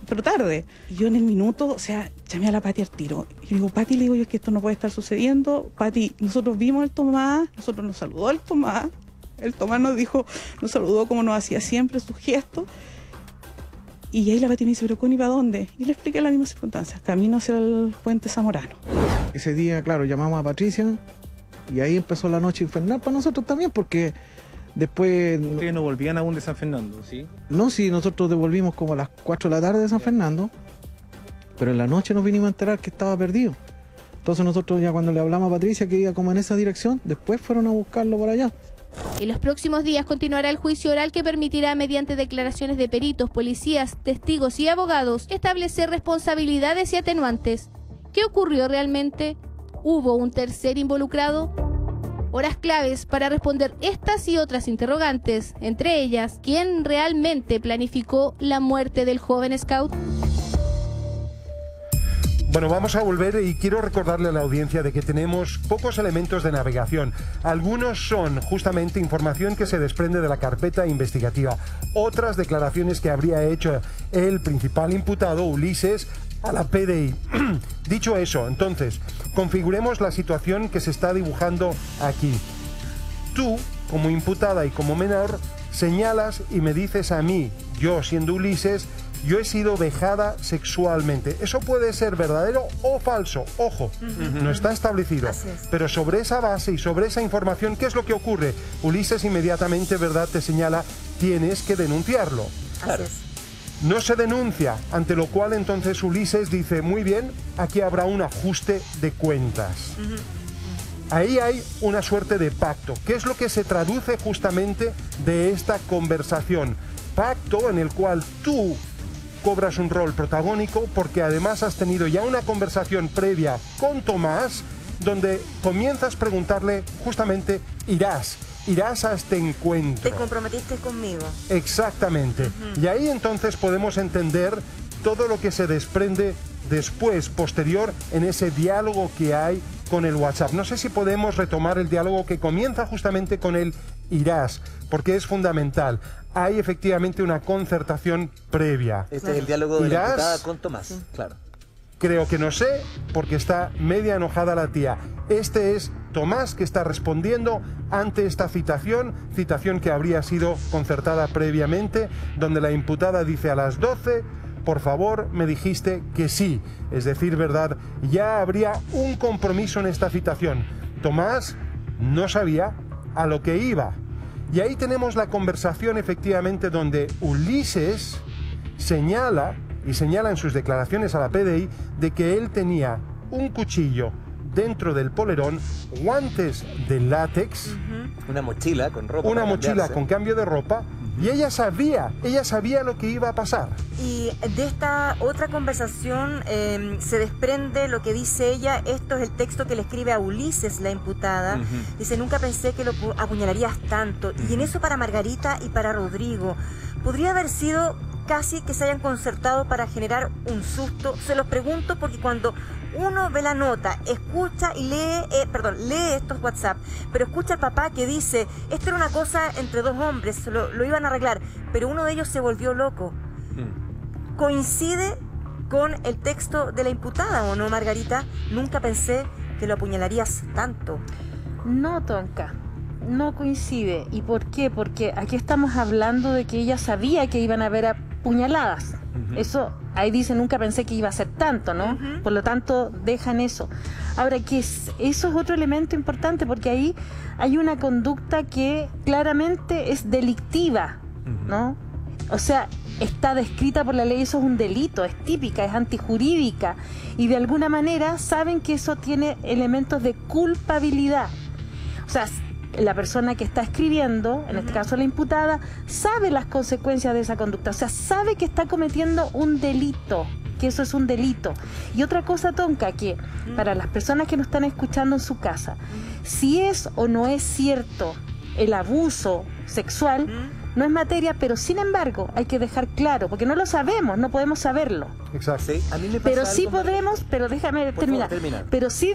D: pero tarde. Y yo en el minuto, o sea, llamé a la Pati al tiro. Y digo, Pati, le digo yo, es que esto no puede estar sucediendo. Pati, nosotros vimos al Tomás, nosotros nos saludó el Tomás nos dijo, nos saludó como nos hacía siempre, sus gestos. Y ahí la Pati me dice, pero Connie, ¿para dónde? Y le expliqué las mismas circunstancias, camino hacia el puente Zamorano.
M: Ese día, claro, llamamos a Patricia y ahí empezó la noche infernal para nosotros también, porque después...
H: Ustedes no volvían aún de San Fernando, ¿sí?
M: No, sí, nosotros devolvimos como a las 4 de la tarde de San Fernando, pero en la noche nos vinimos a enterar que estaba perdido. Entonces nosotros ya cuando le hablamos a Patricia que iba como en esa dirección, después fueron a buscarlo por allá.
F: En los próximos días continuará el juicio oral que permitirá, mediante declaraciones de peritos, policías, testigos y abogados, establecer responsabilidades y atenuantes. ¿Qué ocurrió realmente? ¿Hubo un tercer involucrado? Horas claves para responder estas y otras interrogantes, entre ellas, ¿quién realmente planificó la muerte del joven scout?
N: Bueno, vamos a volver y quiero recordarle a la audiencia de que tenemos pocos elementos de navegación. Algunos son justamente información que se desprende de la carpeta investigativa. Otras declaraciones que habría hecho el principal imputado, Ulises, a la PDI. Dicho eso, entonces, configuremos la situación que se está dibujando aquí. Tú, como imputada y como menor, señalas y me dices a mí, yo siendo Ulises, yo he sido vejada sexualmente. Eso puede ser verdadero o falso. Ojo, no está establecido. Pero sobre esa base y sobre esa información, ¿qué es lo que ocurre? Ulises inmediatamente, ¿verdad?, te señala, tienes que denunciarlo.
A: Así es.
N: No se denuncia, ante lo cual entonces Ulises dice, muy bien, aquí habrá un ajuste de cuentas. Ahí hay una suerte de pacto. ¿Qué es lo que se traduce justamente de esta conversación? Pacto en el cual tú cobras un rol protagónico porque además has tenido ya una conversación previa con Tomás donde comienzas a preguntarle justamente, irás a este encuentro.
A: Te comprometiste conmigo.
N: Exactamente. Y ahí entonces podemos entender todo lo que se desprende después, posterior, en ese diálogo que hay con el WhatsApp. No sé si podemos retomar el diálogo que comienza justamente con el irás, porque es fundamental. Hay efectivamente una concertación previa.
O: Este es el diálogo de la imputada con Tomás, sí. Claro.
N: Creo que no sé, porque está media enojada la tía. Este es Tomás que está respondiendo ante esta citación que habría sido concertada previamente, donde la imputada dice a las 12, por favor, me dijiste que sí. Es decir, ¿verdad? Ya habría un compromiso en esta citación. Tomás no sabía a lo que iba. Y ahí tenemos la conversación efectivamente donde Ulises señala en sus declaraciones a la PDI de que él tenía un cuchillo dentro del polerón, guantes de látex,
O: una mochila con ropa,
N: una mochila con cambio de ropa, y ella sabía lo que iba a pasar.
A: Y de esta otra conversación se desprende lo que dice ella. Esto es el texto que le escribe a Ulises, la imputada. Dice, nunca pensé que lo apuñalarías tanto. Y en eso para Margarita y para Rodrigo, podría haber sido casi que se hayan concertado para generar un susto. Se los pregunto porque cuando uno ve la nota, escucha y lee estos WhatsApp, pero escucha al papá que dice, esto era una cosa entre dos hombres, lo iban a arreglar, pero uno de ellos se volvió loco. coincide con el texto de la imputada, ¿o no, Margarita? Nunca pensé que lo apuñalarías tanto.
R: No, Tonka, no coincide. ¿Y por qué? Porque aquí estamos hablando de que ella sabía que iban a haber apuñaladas. Eso, ahí dice, nunca pensé que iba a ser tanto, ¿no? Por lo tanto, dejan eso. Ahora, eso es otro elemento importante, porque ahí hay una conducta que claramente es delictiva, ¿no? O sea, está descrita por la ley, eso es un delito, es típica, es antijurídica, y de alguna manera saben que eso tiene elementos de culpabilidad. O sea, la persona que está escribiendo, en este caso la imputada, sabe las consecuencias de esa conducta, o sea, sabe que está cometiendo un delito, que eso es un delito. Y otra cosa, Tonka, que para las personas que nos están escuchando en su casa, si es o no es cierto el abuso sexual, no es materia, pero sin embargo hay que dejar claro, porque no lo sabemos, no podemos saberlo.
N: Exacto.
O: Sí, a mí me pasa
R: pero sí
O: algo,
R: podemos, pero déjame terminar. Pero sí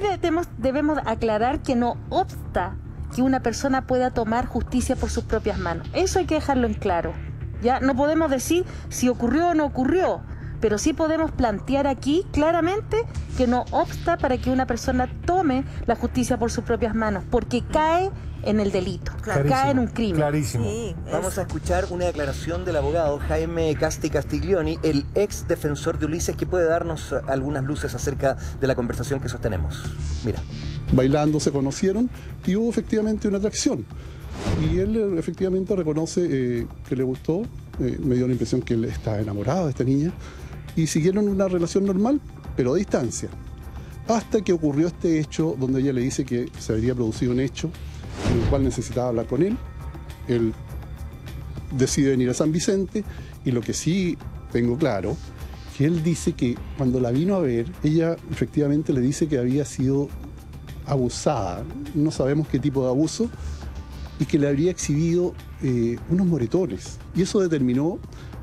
R: debemos aclarar que no obsta que una persona pueda tomar justicia por sus propias manos. Eso hay que dejarlo en claro. Ya no podemos decir si ocurrió o no ocurrió, pero sí podemos plantear aquí claramente que no obsta para que una persona tome la justicia por sus propias manos, porque cae en el delito, cae en un crimen.
N: Clarísimo.
A: Sí,
O: Vamos a escuchar una declaración del abogado Jaime Casti Castiglioni, el ex defensor de Ulises, que puede darnos algunas luces acerca de la conversación que sostenemos. Mira.
C: Bailando se conocieron y hubo efectivamente una atracción. Y él efectivamente reconoce que le gustó, me dio la impresión que él estaba enamorado de esta niña, y siguieron una relación normal, pero a distancia. Hasta que ocurrió este hecho donde ella le dice que se habría producido un hecho en el cual necesitaba hablar con él. Él decide venir a San Vicente, y lo que sí tengo claro, que él dice que cuando la vino a ver, ella efectivamente le dice que había sido abusada, no sabemos qué tipo de abuso, y que le habría exhibido unos moretones. Y eso determinó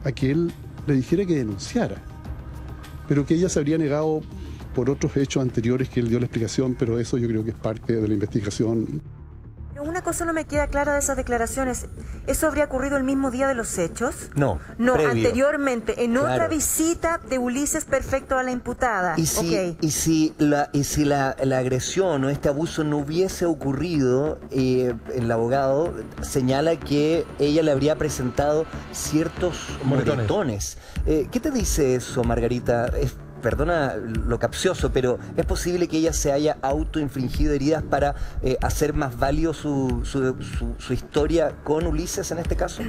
C: a que él le dijera que denunciara, pero que ella se habría negado por otros hechos anteriores que él dio la explicación, pero eso yo creo que es parte de la investigación.
A: Una cosa no me queda clara de esas declaraciones. ¿Eso habría ocurrido el mismo día de los hechos?
O: No,
A: previo. Anteriormente, en otra visita de Ulises Perfecto a la imputada.
O: Y si la agresión o este abuso no hubiese ocurrido, el abogado señala que ella le habría presentado ciertos moretones. ¿Qué te dice eso, Margarita? Perdona lo capcioso, pero ¿es posible que ella se haya autoinfligido heridas para hacer más válido su historia con Ulises en este caso?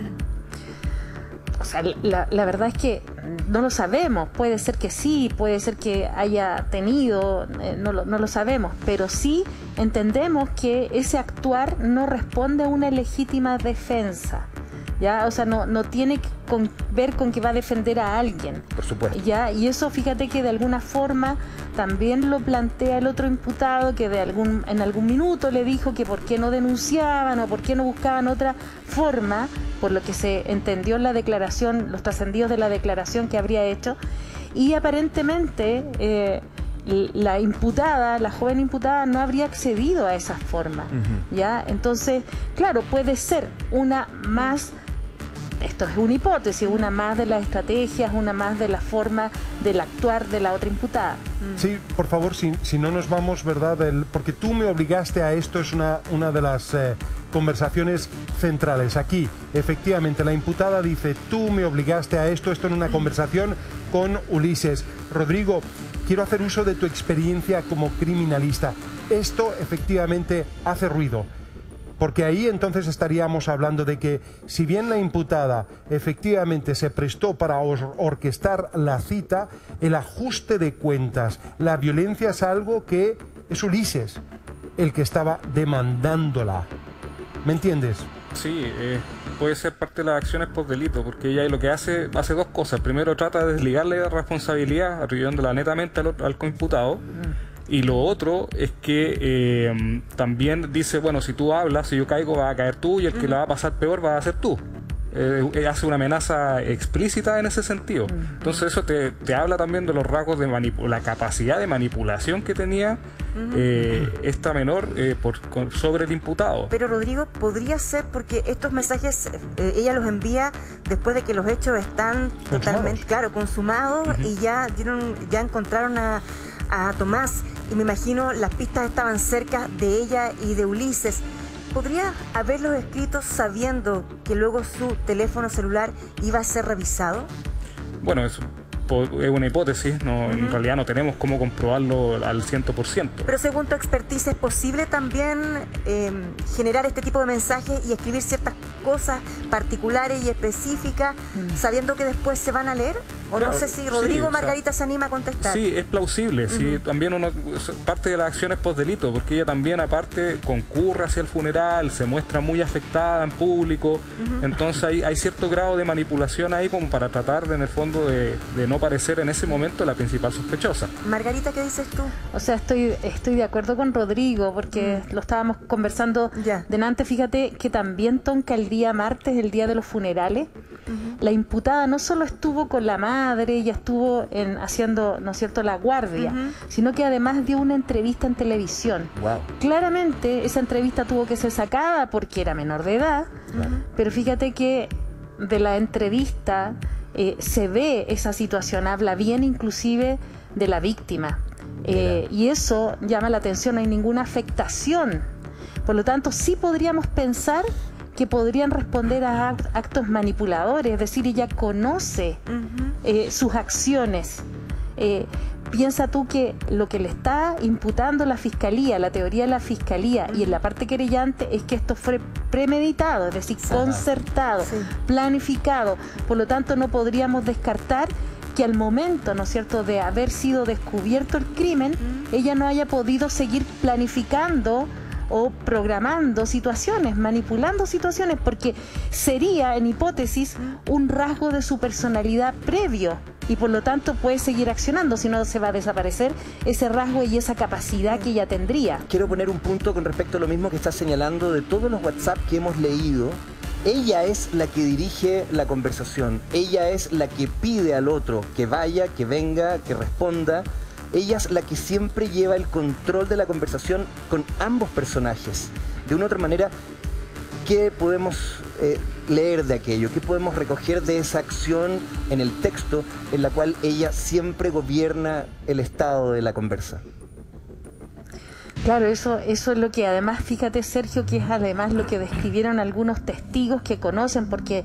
R: O sea, la verdad es que no lo sabemos. Puede ser que sí, puede ser que haya tenido, no lo sabemos, pero sí entendemos que ese actuar no responde a una legítima defensa. ¿Ya? O sea, no tiene que ver con que va a defender a alguien.
O: Por supuesto.
R: ¿Ya? Y eso, fíjate que de alguna forma también lo plantea el otro imputado, que en algún minuto le dijo que por qué no denunciaban o por qué no buscaban otra forma, por lo que se entendió en la declaración, los trascendidos de la declaración que habría hecho. Y aparentemente la imputada, la joven imputada, no habría accedido a esa forma. ¿Ya? Entonces, claro, puede ser una más. Esto es una hipótesis, una más de las estrategias, una más de la forma del actuar de la otra imputada.
N: Sí, por favor, si no nos vamos, ¿verdad? Porque tú me obligaste a esto, es una de las conversaciones centrales. Aquí, efectivamente, la imputada dice, tú me obligaste a esto en una conversación con Ulises. Rodrigo, quiero hacer uso de tu experiencia como criminalista. Esto, efectivamente, hace ruido. Porque ahí entonces estaríamos hablando de que si bien la imputada efectivamente se prestó para orquestar la cita, el ajuste de cuentas, la violencia es algo que es Ulises el que estaba demandándola. ¿Me entiendes?
Q: Sí, puede ser parte de las acciones por delito, porque ella lo que hace dos cosas. Primero trata de desligarle la responsabilidad, atribuyéndola netamente al coimputado. Y lo otro es que también dice, bueno, si tú hablas, si yo caigo, va a caer tú, y el que la va a pasar peor va a ser tú. hace una amenaza explícita en ese sentido. Entonces eso te habla también de los rasgos de la capacidad de manipulación que tenía esta menor sobre el imputado.
A: Pero Rodrigo, podría ser porque estos mensajes ella los envía después de que los hechos están totalmente, claro, consumados y ya encontraron a Tomás, y me imagino las pistas estaban cerca de ella y de Ulises. ¿Podría haberlos escrito sabiendo que luego su teléfono celular iba a ser revisado?
Q: Bueno, es una hipótesis, no, en realidad no tenemos cómo comprobarlo al 100%.
A: Pero según tu expertise, ¿es posible también generar este tipo de mensajes y escribir ciertas cosas particulares y específicas sabiendo que después se van a leer? O no sé si Rodrigo o Margarita se anima a contestar.
Q: Sí, es plausible. Sí, también parte de las acciones postdelito, porque ella también aparte concurre hacia el funeral, se muestra muy afectada en público. Entonces hay cierto grado de manipulación ahí como para tratar en el fondo de no parecer en ese momento la principal sospechosa.
A: Margarita, ¿qué dices tú?
R: O sea, estoy de acuerdo con Rodrigo, porque lo estábamos conversando delante. Fíjate que también, Tonka, el día martes, el día de los funerales, la imputada no solo estuvo con la madre, ella estuvo haciendo, ¿no es cierto?, la guardia, sino que además dio una entrevista en televisión. Claramente esa entrevista tuvo que ser sacada porque era menor de edad, pero fíjate que de la entrevista se ve esa situación, habla bien inclusive de la víctima, y eso llama la atención, no hay ninguna afectación. Por lo tanto, sí podríamos pensar que podrían responder a actos manipuladores, es decir, ella conoce sus acciones. Piensa tú que lo que le está imputando la Fiscalía, la teoría de la Fiscalía y en la parte querellante es que esto fue premeditado, es decir, concertado, planificado. Por lo tanto, no podríamos descartar que al momento, ¿no es cierto?, de haber sido descubierto el crimen, ella no haya podido seguir planificando o programando situaciones, manipulando situaciones, porque sería, en hipótesis, un rasgo de su personalidad previo y por lo tanto puede seguir accionando, si no se va a desaparecer ese rasgo y esa capacidad que ella tendría.
O: Quiero poner un punto con respecto a lo mismo que está señalando de todos los WhatsApp que hemos leído. Ella es la que dirige la conversación, ella es la que pide al otro que vaya, que venga, que responda. Ella es la que siempre lleva el control de la conversación con ambos personajes. De una u otra manera, ¿qué podemos leer de aquello? ¿Qué podemos recoger de esa acción en el texto en la cual ella siempre gobierna el estado de la conversa?
R: Claro, eso es lo que además, fíjate, Sergio, que es además lo que describieron algunos testigos que conocen, porque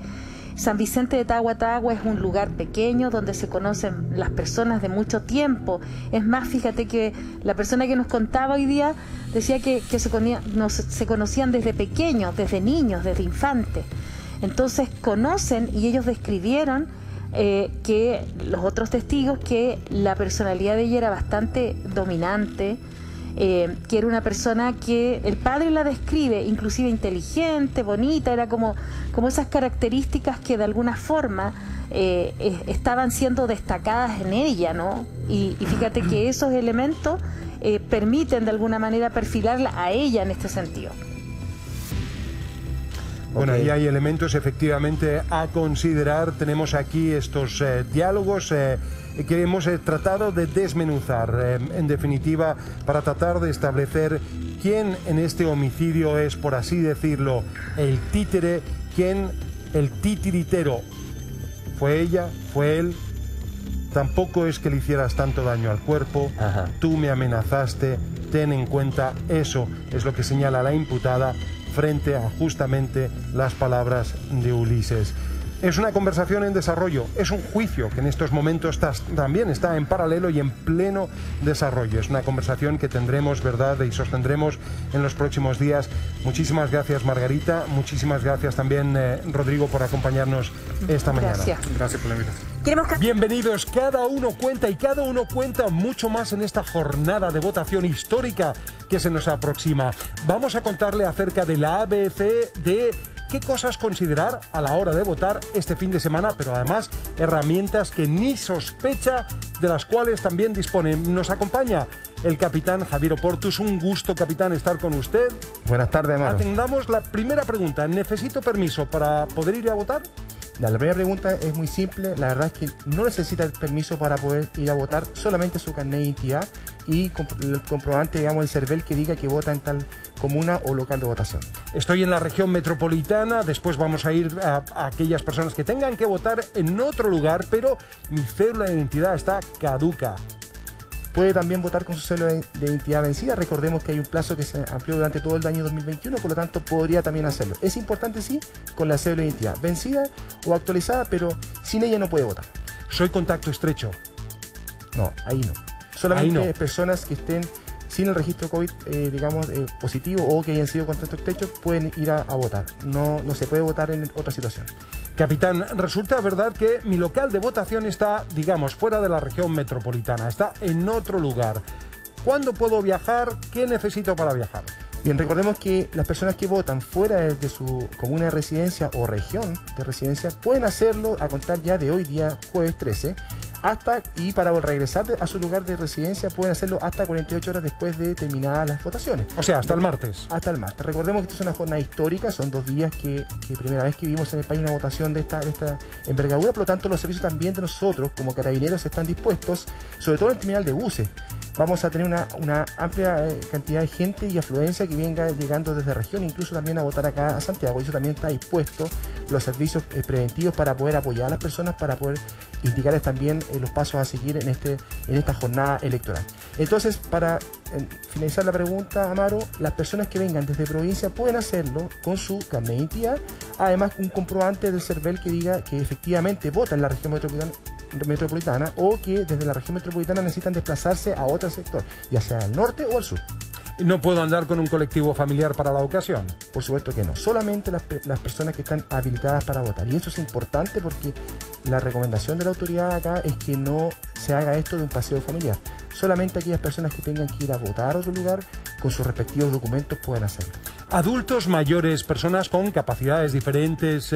R: San Vicente de Tahuatahua es un lugar pequeño donde se conocen las personas de mucho tiempo. Es más, fíjate que la persona que nos contaba hoy día decía que se conocían desde pequeños, desde niños, desde infantes. Entonces conocen, y ellos describieron que los otros testigos, que la personalidad de ella era bastante dominante, que era una persona que el padre la describe inclusive inteligente, bonita, era como esas características que de alguna forma estaban siendo destacadas en ella, ¿no? Y fíjate que esos elementos permiten de alguna manera perfilarla a ella en este sentido.
N: Bueno, ahí hay elementos efectivamente a considerar. Tenemos aquí estos diálogos que hemos tratado de desmenuzar, en definitiva, para tratar de establecer quién en este homicidio es, por así decirlo, el títere, quién el titiritero. ¿Fue ella? ¿Fue él? Tampoco es que le hicieras tanto daño al cuerpo. Tú me amenazaste. Ten en cuenta, eso es lo que señala la imputada frente a justamente las palabras de Ulises. Es una conversación en desarrollo, es un juicio que en estos momentos también está en paralelo y en pleno desarrollo. Es una conversación que tendremos, ¿verdad?, y sostendremos en los próximos días. Muchísimas gracias, Margarita. Muchísimas gracias también, Rodrigo, por acompañarnos esta mañana.
Q: Gracias por la invitación.
N: Bienvenidos, cada uno cuenta y cada uno cuenta mucho más en esta jornada de votación histórica que se nos aproxima. Vamos a contarle acerca de la ABC de qué cosas considerar a la hora de votar este fin de semana, pero además herramientas que ni sospecha de las cuales también disponen. Nos acompaña el capitán Javier Oportus. Un gusto, capitán, estar con usted.
S: Buenas tardes, Amaro.
N: Atendamos la primera pregunta. ¿Necesito permiso para poder ir a votar?
S: La primera pregunta es muy simple. La verdad es que no necesita el permiso para poder ir a votar, solamente su carnet de identidad y el comprobante, digamos, el CERVEL que diga que vota en tal comuna o local de votación.
N: Estoy en la región metropolitana, después vamos a ir a aquellas personas que tengan que votar en otro lugar, pero mi cédula de identidad está caduca.
S: Puede también votar con su cédula de identidad vencida. Recordemos que hay un plazo que se amplió durante todo el año 2021, por lo tanto podría también hacerlo. Es importante, sí, con la cédula de identidad vencida o actualizada, pero sin ella no puede votar.
N: ¿Soy contacto estrecho?
S: No, ahí no. Solamente personas que estén sin el registro COVID, positivo o que hayan sido contacto estrecho pueden ir a votar. No se puede votar en otra situación.
N: Capitán, resulta verdad que mi local de votación está, digamos, fuera de la región metropolitana, está en otro lugar. ¿Cuándo puedo viajar? ¿Qué necesito para viajar?
S: Bien, recordemos que las personas que votan fuera de su comuna de residencia o región de residencia pueden hacerlo a contar ya de hoy, día jueves 13, y para regresar a su lugar de residencia pueden hacerlo hasta 48 horas después de terminadas las votaciones.
N: O sea, hasta el martes.
S: Hasta el martes. Recordemos que esto es una jornada histórica, son 2 días que primera vez que vivimos en el país una votación de esta envergadura, por lo tanto los servicios también de nosotros como carabineros están dispuestos, sobre todo en el terminal de buses. Vamos a tener una amplia cantidad de gente y afluencia que venga llegando desde región, incluso también a votar acá a Santiago. Y eso también está dispuesto, los servicios preventivos para poder apoyar a las personas, para poder indicarles también los pasos a seguir en esta jornada electoral. Entonces, para finalizar la pregunta, Amaro, las personas que vengan desde provincia pueden hacerlo con su carnet de identidad, además un comprobante del CERVEL que diga que efectivamente vota en la región metropolitana o que desde la región metropolitana necesitan desplazarse a otro sector, ya sea al norte o al sur.
N: ¿No puedo andar con un colectivo familiar para la ocasión?
S: Por supuesto que no, solamente las personas que están habilitadas para votar. Y eso es importante porque la recomendación de la autoridad acá es que no se haga esto de un paseo familiar. Solamente aquellas personas que tengan que ir a votar a otro lugar con sus respectivos documentos pueden hacerlo.
N: Adultos mayores, personas con capacidades diferentes,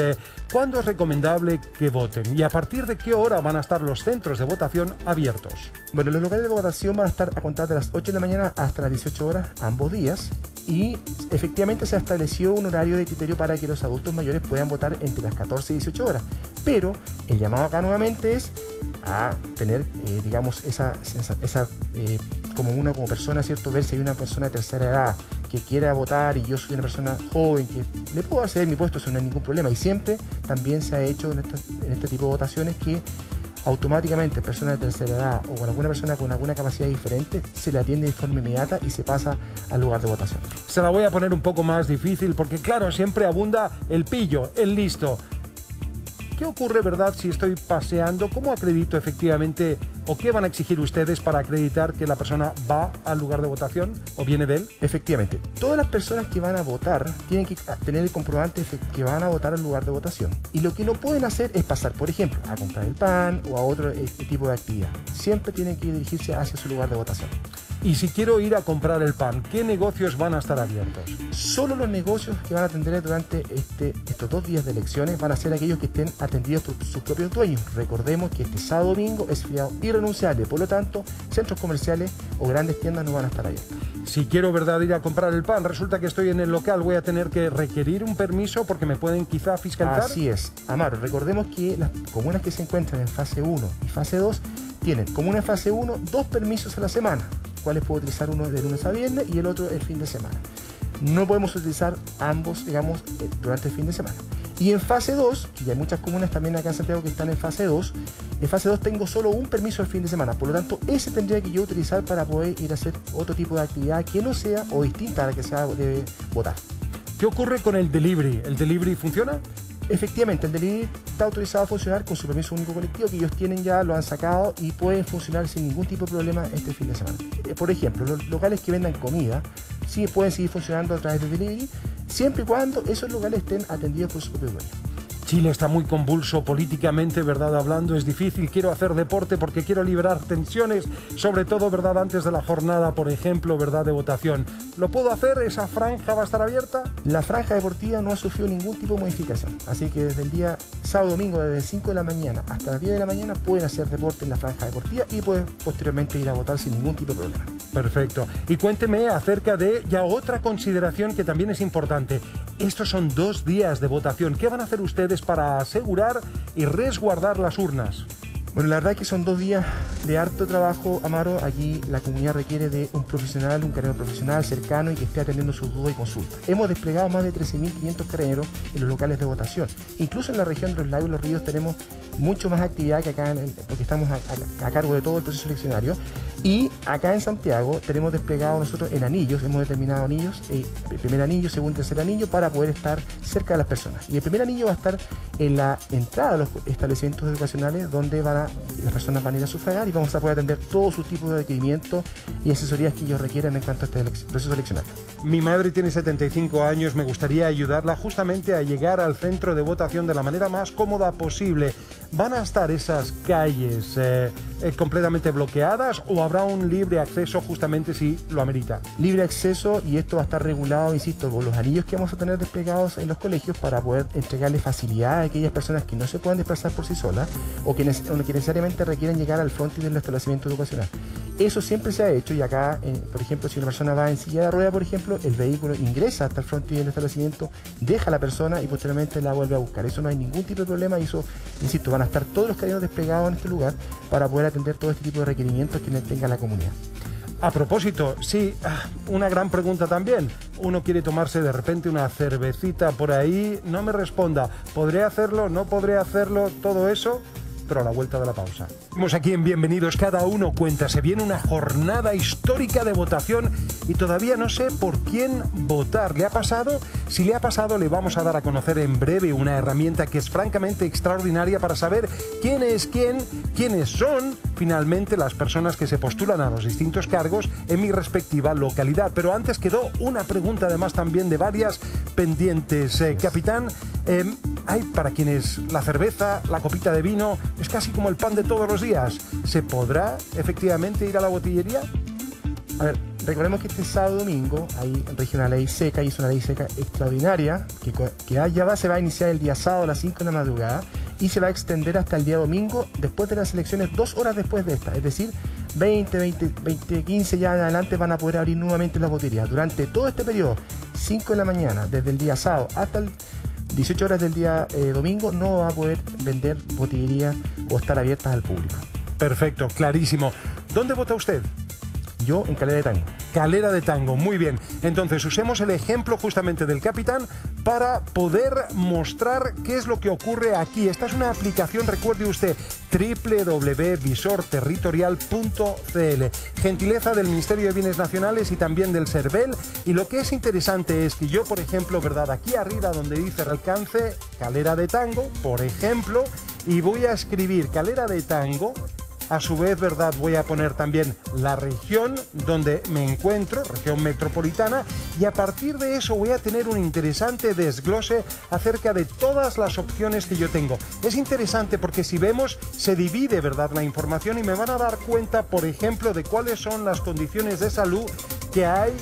N: ¿cuándo es recomendable que voten? ¿Y a partir de qué hora van a estar los centros de votación abiertos?
S: Bueno, los locales de votación van a estar a contar de las 8 de la mañana hasta las 18 horas ambos días y efectivamente se ha establecido un horario de criterio para que los adultos mayores puedan votar entre las 14 y 18 horas. Pero el llamado acá nuevamente es a tener, como persona, ¿cierto? Ver si hay una persona de tercera edad que quiera votar y yo soy una persona joven que le puedo acceder mi puesto, eso no hay ningún problema. Y siempre también se ha hecho en este tipo de votaciones que automáticamente personas de tercera edad o con alguna persona con alguna capacidad diferente se le atiende de forma inmediata y se pasa al lugar de votación.
N: Se la voy a poner un poco más difícil porque claro, siempre abunda el pillo, el listo. ¿Qué ocurre, verdad, si estoy paseando? ¿Cómo acredito efectivamente o qué van a exigir ustedes para acreditar que la persona va al lugar de votación o viene de él?
S: Efectivamente, todas las personas que van a votar tienen que tener el comprobante que van a votar al lugar de votación. Y lo que no pueden hacer es pasar, por ejemplo, a comprar el pan o a otro tipo de actividad. Siempre tienen que dirigirse hacia su lugar de votación.
N: Y si quiero ir a comprar el pan, ¿qué negocios van a estar abiertos?
S: Solo los negocios que van a atender durante estos 2 días de elecciones van a ser aquellos que estén atendidos por sus propios dueños. Recordemos que este sábado domingo es feriado irrenunciable, por lo tanto, centros comerciales o grandes tiendas no van a estar abiertos.
N: Si quiero, verdad, ir a comprar el pan, resulta que estoy en el local, voy a tener que requerir un permiso porque me pueden quizá fiscalizar.
S: Así es, Amaro, recordemos que las comunas que se encuentran en fase 1 y fase 2 tienen, como una fase 1, 2 permisos a la semana, cuales puedo utilizar uno de lunes a viernes y el otro el fin de semana. No podemos utilizar ambos, durante el fin de semana. Y en fase 2, y hay muchas comunas también acá en Santiago que están en fase 2 tengo solo un permiso el fin de semana, por lo tanto ese tendría que yo utilizar para poder ir a hacer otro tipo de actividad que no sea o distinta a la que se debe votar.
N: ¿Qué ocurre con el delivery? ¿El delivery funciona?
S: Efectivamente, el delivery está autorizado a funcionar con su permiso único colectivo que ellos tienen ya, lo han sacado y pueden funcionar sin ningún tipo de problema este fin de semana. Por ejemplo, los locales que vendan comida sí pueden seguir funcionando a través del delivery siempre y cuando esos locales estén atendidos por su propio dueño.
N: Chile está muy convulso políticamente, ¿verdad? Hablando es difícil, quiero hacer deporte porque quiero liberar tensiones, sobre todo, ¿verdad? Antes de la jornada, por ejemplo, ¿verdad? De votación. ¿Lo puedo hacer? ¿Esa franja va a estar abierta?
S: La franja deportiva no ha sufrido ningún tipo de modificación, así que desde el día sábado, domingo, desde las 5 de la mañana hasta las 10 de la mañana pueden hacer deporte en la franja deportiva y pueden posteriormente ir a votar sin ningún tipo de problema.
N: Perfecto. Y cuénteme acerca de ya otra consideración que también es importante. Estos son 2 días de votación. ¿Qué van a hacer ustedes para asegurar y resguardar las urnas?
S: Bueno, la verdad es que son 2 días de harto trabajo, Amaro. Aquí la comunidad requiere de un profesional, un carabinero profesional cercano y que esté atendiendo sus dudas y consultas. Hemos desplegado más de 13.500 carabineros en los locales de votación. Incluso en la región de los lagos y los ríos tenemos mucho más actividad que acá, porque estamos a cargo de todo el proceso eleccionario. Y acá en Santiago tenemos desplegado nosotros en anillos, hemos determinado anillos, el primer anillo, segundo y tercer anillo, para poder estar cerca de las personas. Y el primer anillo va a estar en la entrada de los establecimientos educacionales donde las personas van a ir a sufragar y vamos a poder atender todos sus tipos de requerimientos y asesorías que ellos requieran en cuanto a este proceso eleccionario.
N: Mi madre tiene 75 años, me gustaría ayudarla justamente a llegar al centro de votación de la manera más cómoda posible. ¿Van a estar esas calles completamente bloqueadas o habrá un libre acceso justamente si lo amerita?
S: Libre acceso, y esto va a estar regulado, insisto, por los anillos que vamos a tener desplegados en los colegios para poder entregarle facilidad a aquellas personas que no se puedan desplazar por sí solas o que necesariamente requieren llegar al frontis del establecimiento educacional. Eso siempre se ha hecho, y acá, por ejemplo, si una persona va en silla de rueda, por ejemplo, el vehículo ingresa hasta el frontis del establecimiento, deja a la persona y posteriormente la vuelve a buscar. Eso no hay ningún tipo de problema y eso, insisto, van a estar todos los carabineros desplegados en este lugar para poder atender todo este tipo de requerimientos que tenga la comunidad.
N: A propósito, sí, una gran pregunta también. Uno quiere tomarse de repente una cervecita por ahí, no me responda. ¿Podré hacerlo? ¿No podré hacerlo? Todo eso, pero a la vuelta de la pausa. Estamos aquí en Bienvenidos, cada uno cuenta. Se viene una jornada histórica de votación y todavía no sé por quién votar. ¿Le ha pasado? Si le ha pasado, le vamos a dar a conocer en breve una herramienta que es francamente extraordinaria para saber quién es quién, quiénes son finalmente las personas que se postulan a los distintos cargos en mi respectiva localidad. Pero antes quedó una pregunta, además también de varias pendientes. Capitán, hay para quienes la cerveza, la copita de vino es casi como el pan de todos los días. ¿Se podrá efectivamente ir a la botillería?
S: A ver, recordemos que este sábado y domingo hay en región una ley seca, y es una ley seca extraordinaria que se va a iniciar el día sábado a las 5 de la madrugada y se va a extender hasta el día domingo después de las elecciones, 2 horas después de esta. Es decir, 15 ya en adelante van a poder abrir nuevamente las botillerías. Durante todo este periodo, 5 de la mañana, desde el día sábado hasta el 18 horas del día domingo, no va a poder vender botillería o estar abiertas al público.
N: Perfecto, clarísimo. ¿Dónde vota usted?
S: Yo en Calera de Tango.
N: Calera de Tango, muy bien. Entonces usemos el ejemplo justamente del capitán para poder mostrar qué es lo que ocurre aquí. Esta es una aplicación, recuerde usted, www.visorterritorial.cl. Gentileza del Ministerio de Bienes Nacionales y también del CERVEL. Y lo que es interesante es que yo, por ejemplo, ¿verdad? Aquí arriba donde dice el alcance, Calera de Tango, por ejemplo, y voy a escribir Calera de Tango. A su vez, ¿verdad? Voy a poner también la región donde me encuentro, región metropolitana, y a partir de eso voy a tener un interesante desglose acerca de todas las opciones que yo tengo. Es interesante porque si vemos, se divide, ¿verdad?, la información y me van a dar cuenta, por ejemplo, de cuáles son las condiciones de salud que hay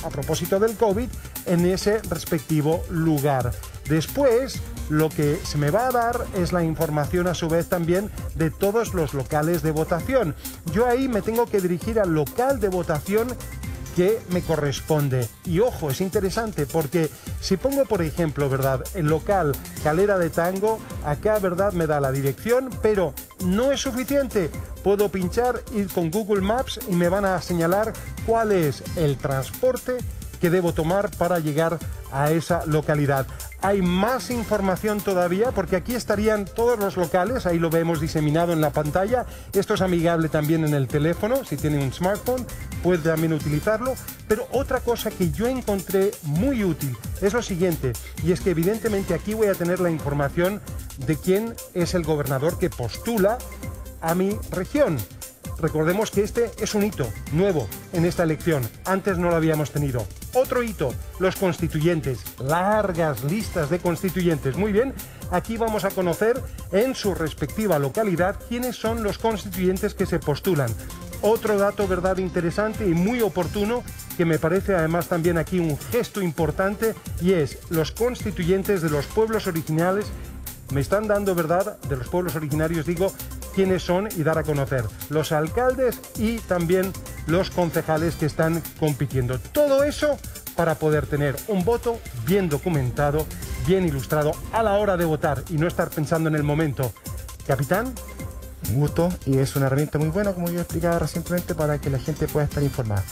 N: a propósito del COVID en ese respectivo lugar. Después, lo que se me va a dar es la información a su vez también de todos los locales de votación. Yo ahí me tengo que dirigir al local de votación que me corresponde. Y ojo, es interesante porque si pongo, por ejemplo, ¿verdad?, el local Calera de Tango, acá, ¿verdad?, me da la dirección, pero no es suficiente. Puedo pinchar, ir con Google Maps y me van a señalar cuál es el transporte que debo tomar para llegar a esa localidad. Hay más información todavía porque aquí estarían todos los locales, ahí lo vemos diseminado en la pantalla. Esto es amigable también en el teléfono, si tienen un smartphone puede también utilizarlo. Pero otra cosa que yo encontré muy útil es lo siguiente, y es que evidentemente aquí voy a tener la información de quién es el gobernador que postula a mi región. Recordemos que este es un hito nuevo en esta elección. Antes no lo habíamos tenido. Otro hito, los constituyentes. Largas listas de constituyentes. Muy bien. Aquí vamos a conocer en su respectiva localidad quiénes son los constituyentes que se postulan. Otro dato, verdad, interesante y muy oportuno, que me parece además también aquí un gesto importante, y es los constituyentes de los pueblos originales. Me están dando, verdad, de los pueblos originarios, digo, quiénes son y dar a conocer los alcaldes y también los concejales que están compitiendo. Todo eso para poder tener un voto bien documentado, bien ilustrado a la hora de votar y no estar pensando en el momento. Capitán.
S: Un gusto, y es una herramienta muy buena, como yo explicaba recientemente, para que la gente pueda estar informada.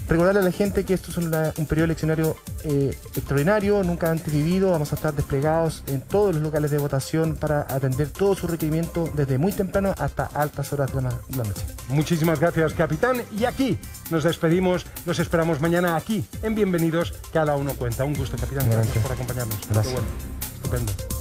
S: Recordarle a la gente que esto es un periodo eleccionario extraordinario, nunca antes vivido. Vamos a estar desplegados en todos los locales de votación para atender todos sus requerimientos desde muy temprano hasta altas horas de la noche.
N: Muchísimas gracias, capitán. Y aquí nos despedimos. Nos esperamos mañana aquí en Bienvenidos, Cada Uno Cuenta. Un gusto, capitán. Gracias por acompañarnos.
S: Gracias.
N: Bueno, estupendo.